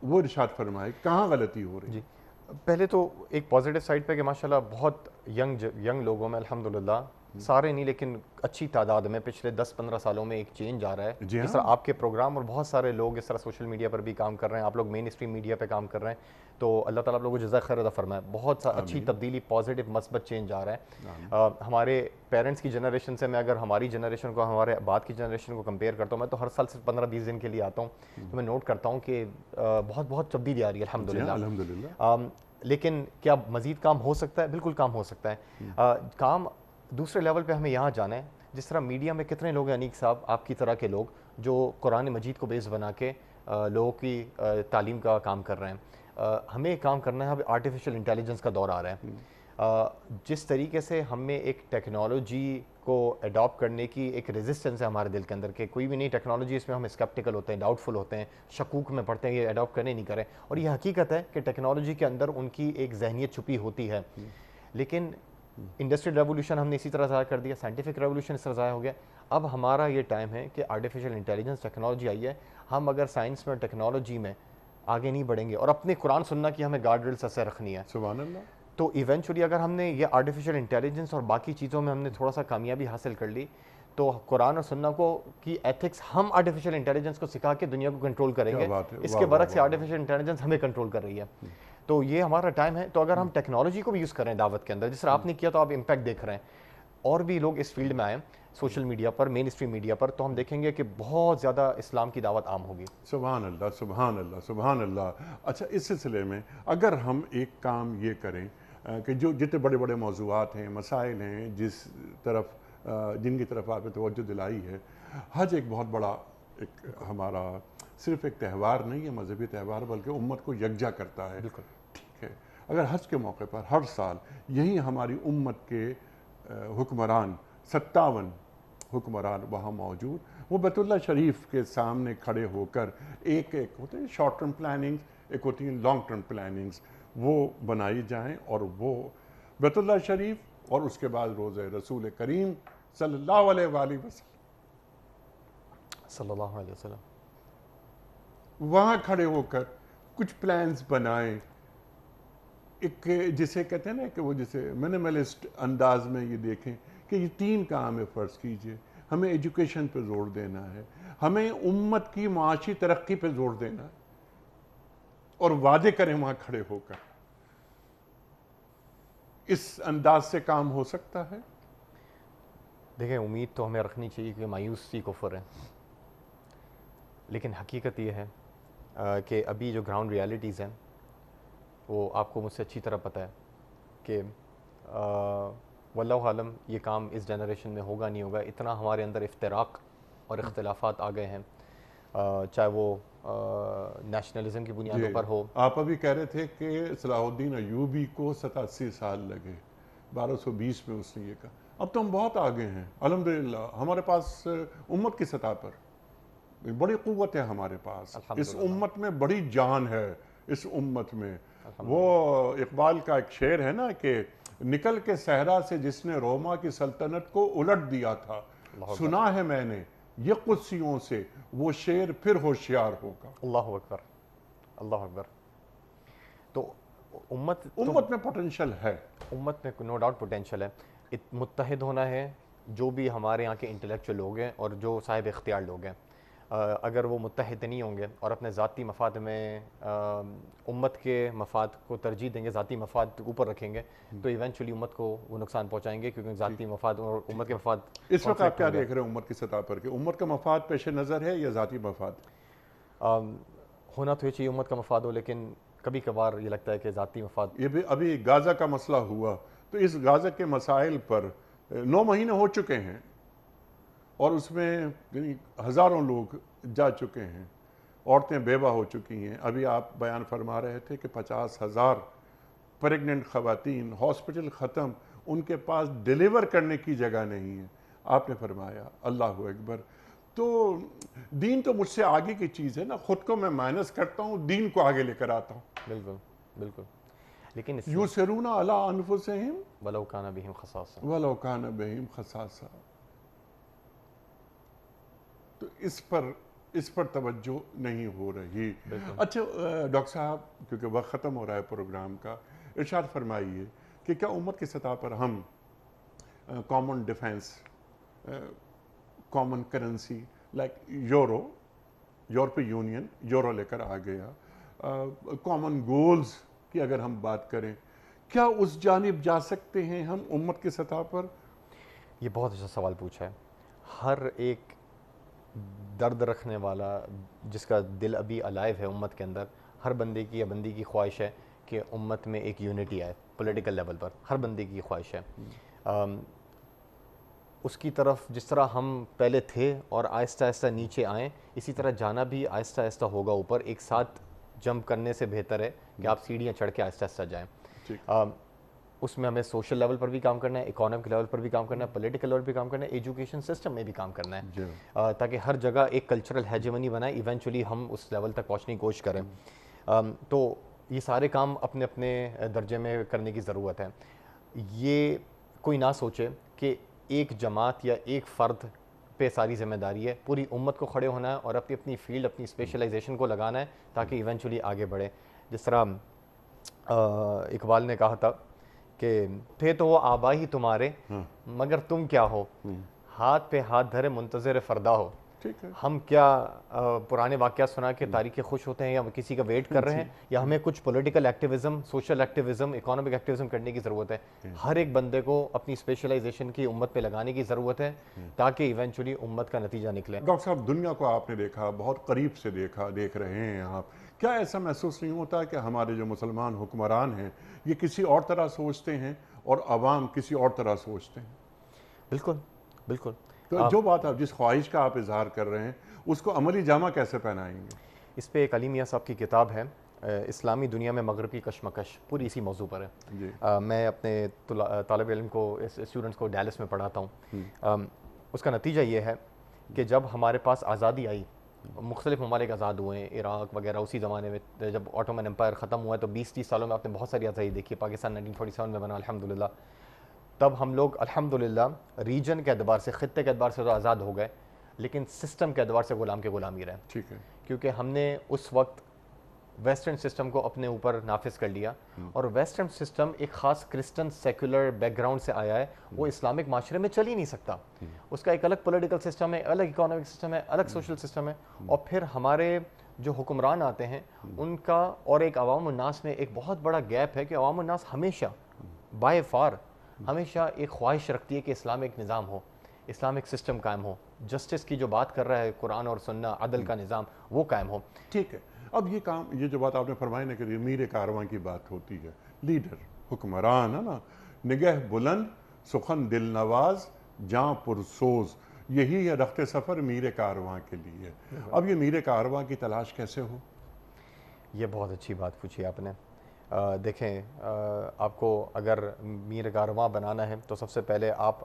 وہ ارشاد فرمائے, کہاں غلطی ہو رہی ہے؟ پہلے تو ایک پازیٹیو سائڈ پہ کہ ماشاءاللہ بہت ینگ لوگوں میں الحمدللہ, سارے نہیں لیکن اچھی تعداد میں پچھلے 10-15 سالوں میں ایک چینج آ رہا ہے. جس طرح آپ کے پروگرام اور بہت سارے لوگ اس طرح سوشل میڈیا پر بھی کام کر رہے ہیں, آپ لوگ مین اسٹریم میڈیا پہ کام کر رہے ہیں, تو اللہ تعالیٰ آپ لوگوں کو جزائے خیر عطا فرمائے. بہت اچھی تبدیلی, پازیٹیو مثبت چینج آ رہا ہے. ہمارے پیرنٹس کی جنریشن سے میں اگر ہماری جنریشن کو, ہمارے بعد کی جنریشن کو کمپیئر کرتا ہوں, میں تو ہر سال صرف 15-20 دن کے لیے آتا ہوں, تو میں نوٹ کرتا ہوں کہ بہت تبدیلی آ رہی ہے الحمدللہ. لیکن کیا مزید کام ہو سکتا ہے؟ بالکل کام ہو سکتا ہے. کام دوسرے لیول پہ ہمیں یہاں جانا ہے. جس طرح میڈیا میں کتنے لوگ ہیں انیق صاحب, آپ کی طرح کے لوگ, جو قرآن مجید کو بیس بنا کے لوگوں کی تعلیم کا کام کر رہے ہیں. ہمیں ایک کام کرنا ہے. اب آرٹیفیشیل انٹیلیجنس کا دور آ رہا ہے. جس طریقے سے ہم میں ایک ٹیکنالوجی کو اڈاپٹ کرنے کی ایک ریزسٹنس ہے ہمارے دل کے اندر کہ کوئی بھی نئی ٹیکنالوجی اس میں ہم اسکیپٹیکل ہوتے ہیں, ڈاؤٹ فل ہوتے ہیں, شکوک میں پڑتے ہیں یہ اڈاپٹ کرنے نہیں کریں. اور یہ حقیقت ہے کہ ٹیکنالوجی کے اندر ان کی ایک ذہنیت چھپی ہوتی ہے. لیکن انڈسٹریل ریولوشن ہم نے اسی طرح ضائع کر دیا, سائنٹیفک ریولوشن اس طرح ضائع ہو گیا. اب ہمارا یہ ٹائم ہے کہ آرٹیفیشیل انٹیلیجنس ٹیکنالوجی آئی ہے, ہم اگر سائنس میں ٹیکنالوجی میں آگے نہیں بڑھیں گے اور اپنے قرآن سننا کی ہمیں گارڈ ریلس ایسے رکھنی ہے, سبحان اللہ. تو ایونچولی اگر ہم نے یہ آرٹیفیشیل انٹیلیجنس اور باقی چیزوں میں ہم نے تھوڑا سا کامیابی حاصل کر لی تو قرآن اور سنہ کو کی ایتھکس ہم آرٹیفیشیل انٹیلیجنس کو سکھا کے دنیا کو کنٹرول کریں گے. اس کے برعکس آرٹیفیشیل انٹیلیجنس ہمیں کنٹرول کر رہی ہے. تو یہ ہمارا ٹائم ہے. تو اگر ہم ٹیکنالوجی کو بھی یوز کریں دعوت کے اندر, جس طرح آپ نے کیا تو آپ امپیکٹ دیکھ رہے ہیں, اور بھی لوگ اس فیلڈ میں آئیں سوشل میڈیا پر, مین اسٹریم میڈیا پر, تو ہم دیکھیں گے کہ بہت زیادہ اسلام کی دعوت عام ہوگی. سبحان اللہ, سبحان اللہ, سبحان اللہ. اچھا, اس سلسلے میں اگر ہم ایک کام یہ کریں کہ جو جتنے بڑے بڑے موضوعات ہیں, مسائل ہیں, جن کی طرف آپ نے توجہ دلائی ہے, حج ایک بہت بڑا ایک ہمارا صرف ایک تہوار نہیں ہے, مذہبی تہوار, بلکہ امت کو یکجا کرتا ہے. بالکل ٹھیک ہے. اگر حج کے موقع پر ہر سال یہی ہماری امت کے حکمران 57 حکمران وہاں موجود, وہ بیت اللہ شریف کے سامنے کھڑے ہو کر ایک ہوتے ہیں شارٹ ٹرم پلاننگز, ایک ہوتی ہیں لانگ ٹرم پلاننگز, وہ بنائی جائیں, اور وہ بیت اللہ شریف اور اس کے بعد روزہ رسول کریم صلی اللہ علیہ وآلہ وسلم صلی اللہ علیہ وسلم وہاں کھڑے ہو کر کچھ پلانز بنائیں, ایک جسے کہتے ہیں نا کہ وہ جسے منیملسٹ انداز میں یہ دیکھیں کہ یہ 3 کام ہے. فرض کیجئے ہمیں ایجوکیشن پہ زور دینا ہے, ہمیں امت کی معاشی ترقی پہ زور دینا ہے, اور وعدے کریں وہاں کھڑے ہو کر. اس انداز سے کام ہو سکتا ہے؟ دیکھیں, امید تو ہمیں رکھنی چاہیے کہ مایوسی کفر ہے, لیکن حقیقت یہ ہے کہ ابھی جو گراؤنڈ ریالٹیز ہیں وہ آپ کو مجھ سے اچھی طرح پتہ ہے کہ واللہ عالم یہ کام اس جنریشن میں ہوگا نہیں ہوگا. اتنا ہمارے اندر افتراق اور اختلافات آ گئے ہیں, چاہے وہ نیشنلزم کی بنیادوں پر ہو. آپ ابھی کہہ رہے تھے کہ صلاح الدین ایوبی کو 87 سال لگے, 1220 میں اس نے یہ کہا. اب تو ہم بہت آگے ہیں الحمدللہ. ہمارے پاس امت کی سطح پر بڑی قوت ہے ہمارے پاس, اس امت میں بڑی جان ہے, اس امت میں. وہ اقبال کا ایک شعر ہے نا کہ نکل کے صحرا سے جس نے روما کی سلطنت کو الٹ دیا تھا, سنا ہے میں نے یہ قدسیوں سے وہ شیر پھر ہوشیار ہوگا. اللہ اکبر, اللہ اکبر. تو امت میں پوٹینشل ہے, امت میں نو ڈاؤٹ پوٹینشل ہے. متحد ہونا ہے جو بھی ہمارے یہاں کے انٹلیکچوئل لوگ ہیں اور جو صاحب اختیار لوگ ہیں. اگر وہ متحد نہیں ہوں گے اور اپنے ذاتی مفاد میں امت کے مفاد کو ترجیح دیں گے, ذاتی مفاد اوپر رکھیں گے, تو ایونچولی امت کو وہ نقصان پہنچائیں گے, کیونکہ ذاتی مفاد اور امت کے مفاد. اس وقت آپ کیا دیکھ رہے ہیں امت کی سطح پر کہ امت کا مفاد پیش نظر ہے یا ذاتی مفاد؟ ہونا تو یہ چاہیے امت کا مفاد ہو, لیکن کبھی کبھار یہ لگتا ہے کہ ذاتی مفاد. یہ بھی ابھی غازہ کا مسئلہ ہوا, تو اس غازہ کے مسائل پر 9 مہینے ہو چکے ہیں, اور اس میں ہزاروں لوگ جا چکے ہیں, عورتیں بیوہ ہو چکی ہیں. ابھی آپ بیان فرما رہے تھے کہ 50,000 پریگننٹ خواتین, ہاسپٹل ختم, ان کے پاس ڈیلیور کرنے کی جگہ نہیں ہے. آپ نے فرمایا اللہ اکبر. تو دین تو مجھ سے آگے کی چیز ہے نا, خود کو میں مائنس کرتا ہوں, دین کو آگے لے کر آتا ہوں. بالکل بالکل. لیکن یُسِرُونَ عَلَىٰ أَنفُسِهِمْ وَلَوْ كَانَ بِهِمْ خَصَاصَةٌ وَلَوْ كَانَ بِهِمْ خَصَاصَةٌ. تو اس پر توجہ نہیں ہو رہی. اچھا ڈاکٹر صاحب, کیونکہ وقت ختم ہو رہا ہے پروگرام کا, ارشاد فرمائیے کہ کیا امت کی سطح پر ہم common defence, common currency like یورپی یونین یورو لے کر آ گیا, کامن گولز کی اگر ہم بات کریں, کیا اس جانب جا سکتے ہیں ہم امت کی سطح پر؟ یہ بہت اچھا سوال پوچھا ہے. ہر ایک درد رکھنے والا جس کا دل ابھی الائیو ہے امت کے اندر, ہر بندے کی یا بندی کی خواہش ہے کہ امت میں ایک یونٹی آئے پولیٹیکل لیول پر, ہر بندے کی خواہش ہے. اس کی طرف جس طرح ہم پہلے تھے اور آہستہ آہستہ نیچے آئیں, اسی طرح جانا بھی آہستہ آہستہ ہوگا اوپر, ایک ساتھ جمپ کرنے سے بہتر ہے کہ آپ سیڑھیاں چڑھ کے آہستہ آہستہ جائیں. ٹھیک. اس میں ہمیں سوشل لیول پر بھی کام کرنا ہے, اکانومک لیول پر بھی کام کرنا ہے, پولیٹیکل لیول پہ کام کرنا ہے, ایجوکیشن سسٹم میں بھی کام کرنا ہے, تاکہ ہر جگہ ایک کلچرل ہیجمنی بنائے, ایونچولی ہم اس لیول تک پہنچنے کی کوشش کریں. تو یہ سارے کام اپنے اپنے درجے میں کرنے کی ضرورت ہے. یہ کوئی نہ سوچے کہ ایک جماعت یا ایک فرد پہ ساری ذمہ داری ہے, پوری امت کو کھڑے ہونا ہے اور اپنی اپنی فیلڈ, اپنی اسپیشلائزیشن کو لگانا ہے تاکہ ایونچولی آگے بڑھے. جس طرح اقبال نے کہا تھا کہ تھے تو وہ آبا ہی تمہارے مگر تم کیا ہو, ہاتھ پہ ہاتھ دھرے منتظر فردا ہو. ہم کیا پرانے واقعات سنا کے تاریخیں خوش ہوتے ہیں یا کسی کا ویٹ کر رہے ہیں, یا ہمیں کچھ political activism, social activism, economic activism کرنے کی ضرورت ہے. ہر ایک بندے کو اپنی اسپیشلائزیشن کی امت پہ لگانے کی ضرورت ہے تاکہ ایونچولی امت کا نتیجہ نکلے. ڈاکٹر صاحب, دنیا کو آپ نے دیکھا, بہت قریب سے دیکھ رہے ہیں آپ, کیا ایسا محسوس نہیں ہوتا کہ ہمارے جو مسلمان حکمران ہیں یہ کسی اور طرح سوچتے ہیں اور عوام کسی اور طرح سوچتے ہیں؟ بالکل بالکل. تو جو بات آپ, جس خواہش کا آپ اظہار کر رہے ہیں, اس کو عملی جامہ کیسے پہنائیں گے؟ اس پہ ایک علی میاں صاحب کی کتاب ہے, اسلامی دنیا میں مغرب کی کشمکش, پوری اسی موضوع پر ہے. میں اپنے طالب علم کو, اسٹوڈنٹس کو ڈیلس میں پڑھاتا ہوں. اس کا نتیجہ یہ ہے کہ جب ہمارے پاس آزادی آئی, مختلف ممالک آزاد ہوئے ہیں, عراق وغیرہ اسی زمانے میں جب آٹومن امپائر ختم ہوا ہے, تو 20-30 سالوں میں آپ نے بہت ساری آزادی دیکھی. پاکستان 1947 میں بنا الحمدللہ. تب ہم لوگ الحمدللہ ریجن کے اعتبار سے, خطے کے اعتبار سے تو آزاد ہو گئے, لیکن سسٹم کے اعتبار سے غلام کے غلام ہی رہے. ٹھیک ہے. کیونکہ ہم نے اس وقت ویسٹرن سسٹم کو اپنے اوپر نافذ کر لیا, اور ویسٹرن سسٹم ایک خاص کرسچن سیکولر بیک گراؤنڈ سے آیا ہے, وہ اسلامک معاشرے میں چل ہی نہیں سکتا. اس کا ایک الگ پولیٹیکل سسٹم ہے, الگ اکانومک سسٹم ہے, الگ سوشل سسٹم ہے. اور پھر ہمارے جو حکمران آتے ہیں ان کا اور ایک عوام الناس میں ایک بہت بڑا گیپ ہے کہ عوام الناس ہمیشہ بائی فار ہمیشہ ایک خواہش رکھتی ہے کہ اسلامک نظام ہو, اسلامک سسٹم قائم ہو, جسٹس کی جو بات کر رہا ہے قرآن اور سنہ, عدل کا نظام, وہ قائم ہو. ٹھیک ہے. اب یہ کام, یہ جو بات آپ نے فرمائی نا کہ امیر کارواں کی بات ہوتی ہے, لیڈر, حکمران ہے نا, نگہ بلند, سخن دل نواز, جاں پرسوز, یہی ہے رخت سفر میر کارواں کے لیے. اب یہ میر کارواں کی تلاش کیسے ہو؟ یہ بہت اچھی بات پوچھی آپ نے. دیکھیں, آپ کو اگر میر کارواں بنانا ہے تو سب سے پہلے آپ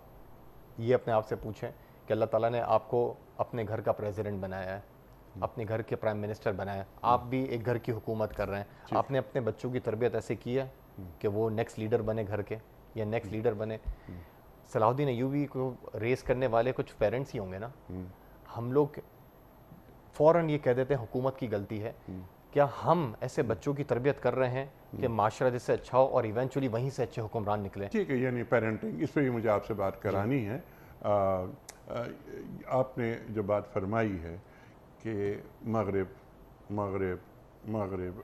یہ اپنے آپ سے پوچھیں کہ اللہ تعالیٰ نے آپ کو اپنے گھر کا پریزیڈنٹ بنایا ہے, اپنے گھر کے پرائم منسٹر بنایا ہے, آپ بھی ایک گھر کی حکومت کر رہے ہیں. آپ نے اپنے بچوں کی تربیت ایسے کی ہے کہ وہ نیکسٹ لیڈر بنے گھر کے, یا نیکسٹ لیڈر بنے. صلاح الدین ایوبی کو ریس کرنے والے کچھ پیرنٹس ہی ہوں گے نا. ہم لوگ فوراً یہ کہہ دیتے ہیں حکومت کی غلطی ہے. کیا ہم ایسے بچوں کی تربیت کر رہے ہیں کہ معاشرہ جس سے اچھا ہو اور ایونچولی وہیں سے اچھے حکمران نکلیں؟ ٹھیک ہے, یعنی پیرنٹنگ, اس پہ بھی مجھے آپ سے بات کرانی ہے. آپ نے جو بات فرمائی ہے کہ مغرب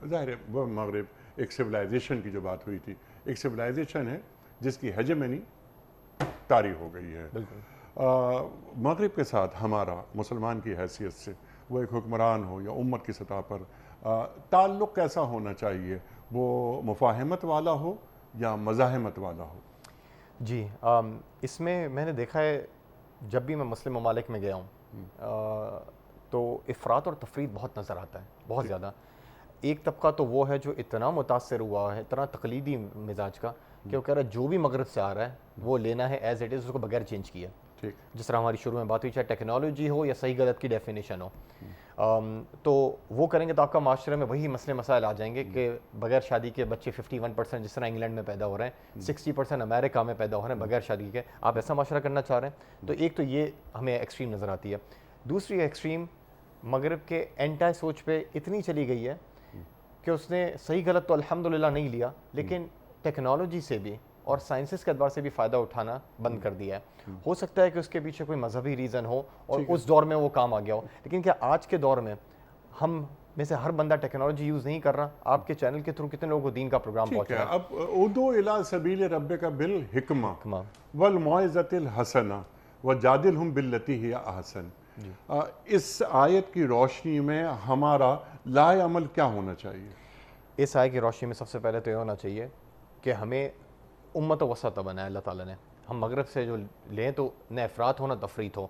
ظاہر ہے وہ مغرب ایک سویلائزیشن کی جو بات ہوئی تھی, ایک سویلائزیشن ہے جس کی ہیجمنی طاری ہو گئی ہے. مغرب کے ساتھ ہمارا مسلمان کی حیثیت سے وہ ایک حکمران ہو یا امت کی سطح پر تعلق کیسا ہونا چاہیے؟ وہ مفاہمت والا ہو یا مزاحمت والا ہو؟ جی, اس میں نے دیکھا ہے جب بھی میں مسلم ممالک میں گیا ہوں تو افراط اور تفریط بہت نظر آتا ہے, بہت زیادہ. ایک طبقہ تو وہ ہے جو اتنا متاثر ہوا ہے, اتنا تقلیدی مزاج کا, کہ وہ کہہ رہا ہے جو بھی مغرب سے آ رہا ہے وہ لینا ہے ایز اٹ از, اس کو بغیر چینج کیا. جس طرح ہماری شروع میں بات ہوئی, چاہے ٹیکنالوجی ہو یا صحیح غلط کی ڈیفینیشن ہو, تو وہ کریں گے تو آپ کا معاشرے میں وہی مسئلے مسائل آ جائیں گے کہ بغیر شادی کے بچے 51% جس طرح انگلینڈ میں پیدا ہو رہے ہیں, 60% امریکہ میں پیدا ہو رہے ہیں بغیر شادی کے. آپ ایسا معاشرہ کرنا چاہ رہے ہیں؟ تو ایک تو یہ ہمیں ایکسٹریم نظر آتی ہے. دوسری ایکسٹریم مغرب کے اینٹائی سوچ پہ اتنی چلی گئی ہے کہ اس نے صحیح غلط تو الحمدللہ نہیں لیا, لیکن ٹیکنالوجی سے بھی اور سائنسز کے اعتبار سے بھی فائدہ اٹھانا بند کر دیا ہے. ہو سکتا ہے کہ اس کے پیچھے کوئی مذہبی ریزن ہو اور اس دور میں وہ کام آ گیا ہو, لیکن کیا آج کے دور میں ہم میں سے ہر بندہ ٹیکنالوجی یوز نہیں کر رہا؟ آپ کے چینل کے تھرو کتنے لوگوں کو دین کا پروگرام پہنچ رہا ہے؟ اب ادعو الی سبیل ربک بالحکمہ والموعظۃ الحسنہ وجادلہم باللتی ہی احسن. اس آیت کی روشنی میں ہمارا لائے عمل کیا ہونا چاہیے؟ اس آیت کی روشنی میں سب سے پہلے تو یہ ہونا چاہیے کہ ہمیں امت وسط بنایا اللہ تعالیٰ نے. ہم مغرب سے جو لیں تو نہ افراط ہو نہ تفریط ہو.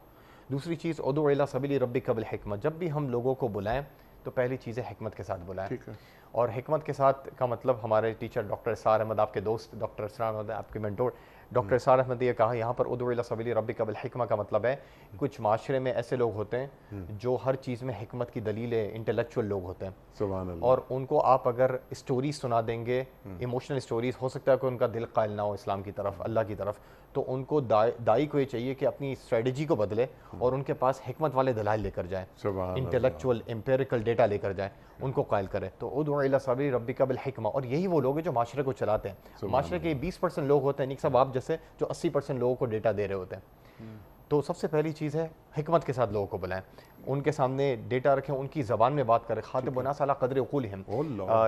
دوسری چیز ادعو الی سبیل ربک بالحکمہ, جب بھی ہم لوگوں کو بلائیں تو پہلی چیز ہے حکمت کے ساتھ بلائیں. ٹھیک ہے. اور حکمت کے ساتھ کا مطلب ہمارے ٹیچر ڈاکٹر اسرار احمد، آپ کے دوست ڈاکٹر اسرار احمد، آپ کے مینٹور ڈاکٹر اسرار احمد نے یہ کہا یہاں پر ادعو الی سبیل ربک بالحکمہ کا مطلب ہے کچھ معاشرے میں ایسے لوگ ہوتے ہیں جو ہر چیز میں حکمت کی دلیل انٹلیکچوئل لوگ ہوتے ہیں، سبحان اللہ. اور ان کو آپ اگر اسٹوریز سنا دیں گے، ایموشنل اسٹوریز، ہو سکتا ہے کہ ان کا دل قائل نہ ہو اسلام کی طرف، اللہ کی طرف، تو ان کو دائی کو یہ چاہیے کہ اپنی اسٹریٹجی کو بدلے اور ان کے پاس حکمت والے دلائل لے کر جائیں، سبحان اللہ. انٹلیکچوئل امپیریکل ڈیٹا لے کر جائیں، ان کو قائل کرے. تو ادعو الی سبیل ربک بالحکمہ، اور یہی وہ لوگ ہیں جو معاشرے کو چلاتے ہیں. معاشرے کے 20% لوگ ہوتے ہیں نیک صاحب آپ جیسے، جو 80% لوگوں کو ڈیٹا دے رہے ہوتے ہیں. تو سب سے پہلی چیز ہے حکمت کے ساتھ لوگوں کو بلائیں، ان کے سامنے ڈیٹا رکھیں، ان کی زبان میں بات کریں، خاطب الناس علی قدر عقولہم،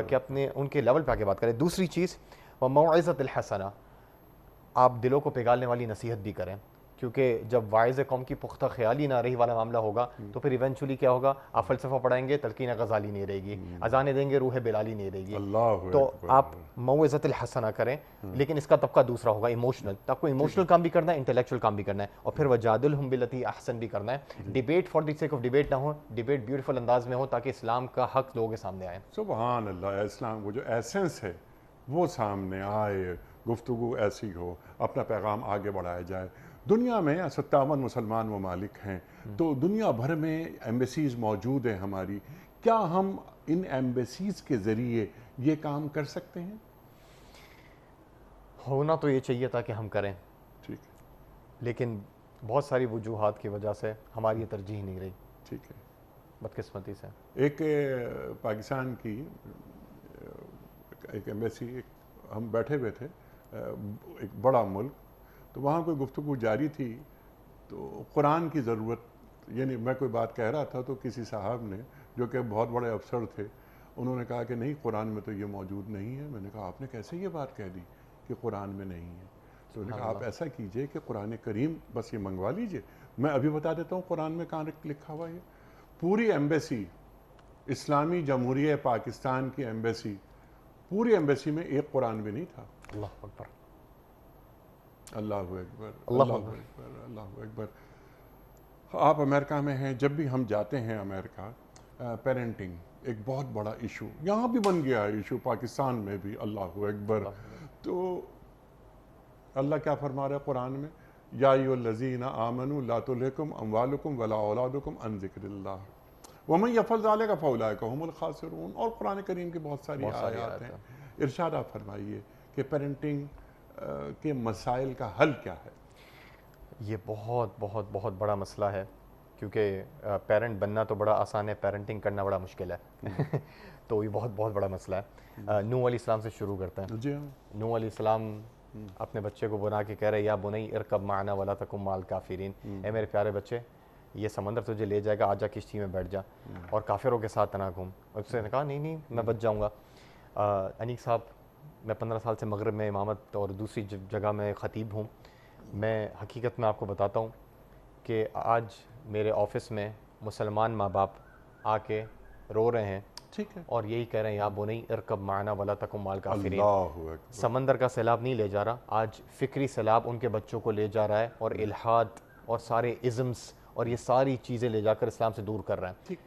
کہ اپنے ان کے لیول پہ آ کے بات کریں. دوسری چیز وموعظۃ الحسنہ، آپ دلوں کو پگھالنے والی نصیحت بھی کریں، کیونکہ جب واعظ قوم کی پختہ خیالی نہ رہی والا معاملہ ہوگا تو پھر ایونچولی کیا ہوگا، آپ فلسفہ پڑھائیں گے تلقین غزالی نہیں رہے گی، اذانیں دیں گے روح بلالی نہیں رہے گی. اللہ تو اکبر. آپ موعظۃ الحسنہ کریں، لیکن اس کا طبقہ دوسرا ہوگا ایموشنل. تو آپ کو ایموشنل کام بھی کرنا ہے، انٹلیکچوئل کام بھی کرنا ہے، اور پھر وجادلہم باللتی احسن بھی کرنا ہے. Debate for the sake of debate نہ ہو، ڈیبیٹ بیوٹیفل انداز میں ہو تاکہ اسلام کا حق لوگوں کے سامنے آئے. سبحان اللہ. اسلام وہ جو ایسنس ہے وہ سامنے آئے، گفتگو ایسی ہو، اپنا پیغام آگے بڑھایا جائے. دنیا میں 57 مسلمان ممالک ہیں، تو دنیا بھر میں ایمبیسیز موجود ہیں ہماری. کیا ہم ان ایمبیسیز کے ذریعے یہ کام کر سکتے ہیں؟ ہونا تو یہ چاہیے تھا کہ ہم کریں، ٹھیک ہے. لیکن بہت ساری وجوہات کی وجہ سے ہماری یہ ترجیح نہیں رہی، ٹھیک ہے. بدقسمتی سے. ایک پاکستان کی ایک ایمبیسی، ہم بیٹھے ہوئے تھے ایک بڑا ملک، تو وہاں کوئی گفتگو جاری تھی، تو قرآن کی ضرورت، یعنی میں کوئی بات کہہ رہا تھا تو کسی صاحب نے جو کہ بہت بڑے افسر تھے، انہوں نے کہا کہ نہیں قرآن میں تو یہ موجود نہیں ہے. میں نے کہا آپ نے کیسے یہ بات کہہ دی کہ قرآن میں نہیں ہے؟ تو انہوں نے کہا آپ ایسا کیجئے کہ قرآن کریم بس یہ منگوا لیجئے، میں ابھی بتا دیتا ہوں قرآن میں کہاں لکھا ہوا ہے. پوری ایمبیسی، اسلامی جمہوریہ پاکستان کی ایمبیسی، پوری ایمبیسی میں ایک قرآن بھی نہیں تھا. اللہ اکبر، اللہ اکبر، اللہ اللہ اکبر، اللہ اکبر. آپ امریکہ میں ہیں، جب بھی ہم جاتے ہیں امریکہ، پیرنٹنگ ایک بہت بڑا ایشو یہاں بھی بن گیا ہے، ایشو پاکستان میں بھی. اللہ اکبر. تو اللہ کیا فرما رہا ہے قرآن میں؟ یا ایھا الذین آمنوا لا تلھکم اموالکم ولا اولادکم عن ذکر اللہ ومن یفعل ذلک فاولئک هم الخاسرون. اور قرآن کریم کی بہت ساری آیات ہیں. ارشاد آپ فرمائیے کہ پیرنٹنگ کے مسائل کا حل کیا ہے؟ یہ بہت بہت بہت بڑا مسئلہ ہے، کیونکہ پیرنٹ بننا تو بڑا آسان ہے، پیرنٹنگ کرنا بڑا مشکل ہے. تو یہ بہت بہت بڑا مسئلہ ہے. نوح علیہ السلام سے شروع کرتے ہیں. جی ہاں. نوح علیہ السلام اپنے بچے کو بنا کے کہہ رہے یا بنی ارکب معنا ولا تکن مع الکافرین، اے میرے پیارے بچے یہ سمندر تجھے لے جائے گا، آ جا کشتی میں بیٹھ جا اور کافروں کے ساتھ نہ گھوم. اور اس نے کہا نہیں میں بچ جاؤں گا. انیق صاحب، میں 15 سال سے مغرب میں امامت اور دوسری جگہ میں خطیب ہوں. میں حقیقت میں آپ کو بتاتا ہوں کہ آج میرے آفس میں مسلمان ماں باپ آ کے رو رہے ہیں، ٹھیک ہے، اور یہی کہہ رہے ہیں یا بنی ارکب معنا ولا تکن مع الکافرین. اللہ اکبر. سمندر کا سیلاب نہیں لے جا رہا، آج فکری سیلاب ان کے بچوں کو لے جا رہا ہے، اور الحاد اور سارے ازمز اور یہ ساری چیزیں لے جا کر اسلام سے دور کر رہے ہیں. ٹھیک.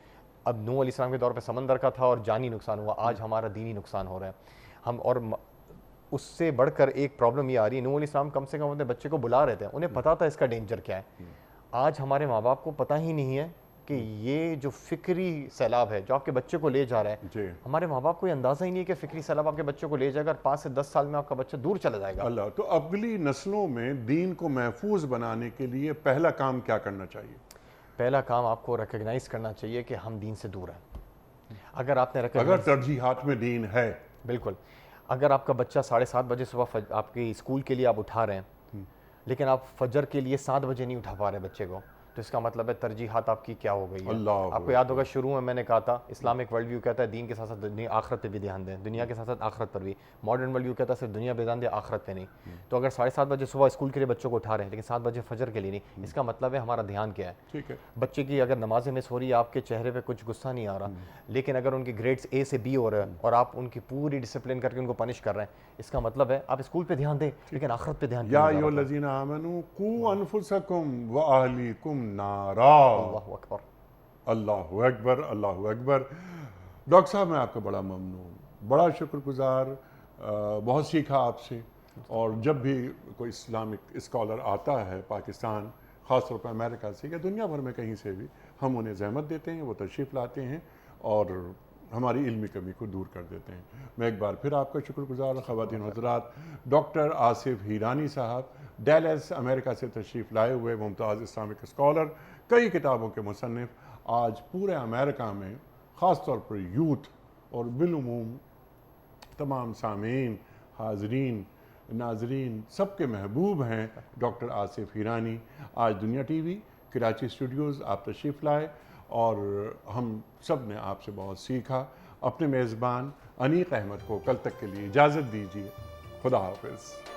اب نوح علیہ السلام کے دور پہ سمندر کا تھا اور جانی نقصان ہوا، آج ہمارا دینی نقصان ہو رہا ہے. ہم اور اس سے بڑھ کر ایک پرابلم یہ آ رہی ہے، نوح علیہ السلام کم سے کم اپنے بچے کو بلا رہے تھے، انہیں پتا تھا اس کا ڈینجر کیا ہے. آج ہمارے ماں باپ کو پتہ ہی نہیں ہے کہ یہ جو فکری سیلاب ہے جو آپ کے بچے کو لے جا رہا ہے، جی ہمارے ماں باپ کو یہ اندازہ ہی نہیں ہے کہ فکری سیلاب آپ کے بچے کو لے جائے گا اور 5 سے 10 سال میں آپ کا بچہ دور چلا جائے گا. اللہ. تو اگلی نسلوں میں دین کو محفوظ بنانے کے لیے پہلا کام کیا کرنا چاہیے؟ پہلا کام آپ کو ریکگنائز کرنا چاہیے کہ ہم دین سے دور ہیں. اگر آپ نے اگر ترجیحات میں دین ہے، بالکل، اگر آپ کا بچہ 7:30 بجے صبح آپ کی اسکول کے لیے آپ اٹھا رہے ہیں، لیکن آپ فجر کے لیے 7 بجے نہیں اٹھا پا رہے بچے کو، تو اس کا مطلب ہے ترجیحات آپ کی کیا ہو گئی ہے. اللہ آپ کو یاد ہوگا شروع میں نے کہا تھا اسلامک ورلڈ ویو کہتا ہے دین کے ساتھ ساتھ دنیا آخرت پہ بھی دھیان دیں، دنیا کے ساتھ ساتھ آخرت پر بھی. ماڈرن ورلڈ ویو کہتا ہے صرف دنیا پہ دھیان دیں، آخرت پہ نہیں. تو اگر 7:30 بجے صبح اسکول کے لیے بچوں کو اٹھا رہے ہیں لیکن 7 بجے فجر کے لیے نہیں، اس کا مطلب ہے ہمارا دھیان کیا ہے. ٹھیک ہے. بچے کی اگر نمازیں مس ہو رہی ہے، آپ کے چہرے پہ کچھ غصہ نہیں آ رہا، لیکن اگر ان کی گریڈز A سے B ہو رہا ہے اور آپ ان کی پوری ڈسپلن کر کے ان کو پنش کر رہے ہیں، اس کا مطلب ہے آپ اسکول پہ دھیان دیں لیکن آخرت پہ دھیان یا ایھا الذین آمنوا قوا انفسکم واہلیکم نارا. اللہ اکبر. اللہ اکبر، اللہ اکبر۔ ڈاکٹر صاحب میں آپ کا بڑا ممنون، بڑا شکر گزار، بہت سیکھا آپ سے، اور جب بھی کوئی اسلامک اسکالر آتا ہے پاکستان، خاص طور پر امریکہ سے یا دنیا بھر میں کہیں سے بھی، ہم انہیں زحمت دیتے ہیں، وہ تشریف لاتے ہیں اور ہماری علمی کمی کو دور کر دیتے ہیں۔ میں ایک بار پھر آپ کا شکر گزار ہوں۔ خواتین و حضرات، ڈاکٹر آصف ہیرانی صاحب ڈیلس امریکہ سے تشریف لائے ہوئے ممتاز اسلامک اسکالر، کئی کتابوں کے مصنف، آج پورے امریکہ میں خاص طور پر یوتھ اور بالعموم تمام سامعین، حاضرین، ناظرین سب کے محبوب ہیں ڈاکٹر آصف ہیرانی۔ آج دنیا ٹی وی کراچی اسٹوڈیوز آپ تشریف لائے اور ہم سب نے آپ سے بہت سیکھا۔ اپنے میزبان انیق احمد کو کل تک کے لیے اجازت دیجیے۔ خدا حافظ۔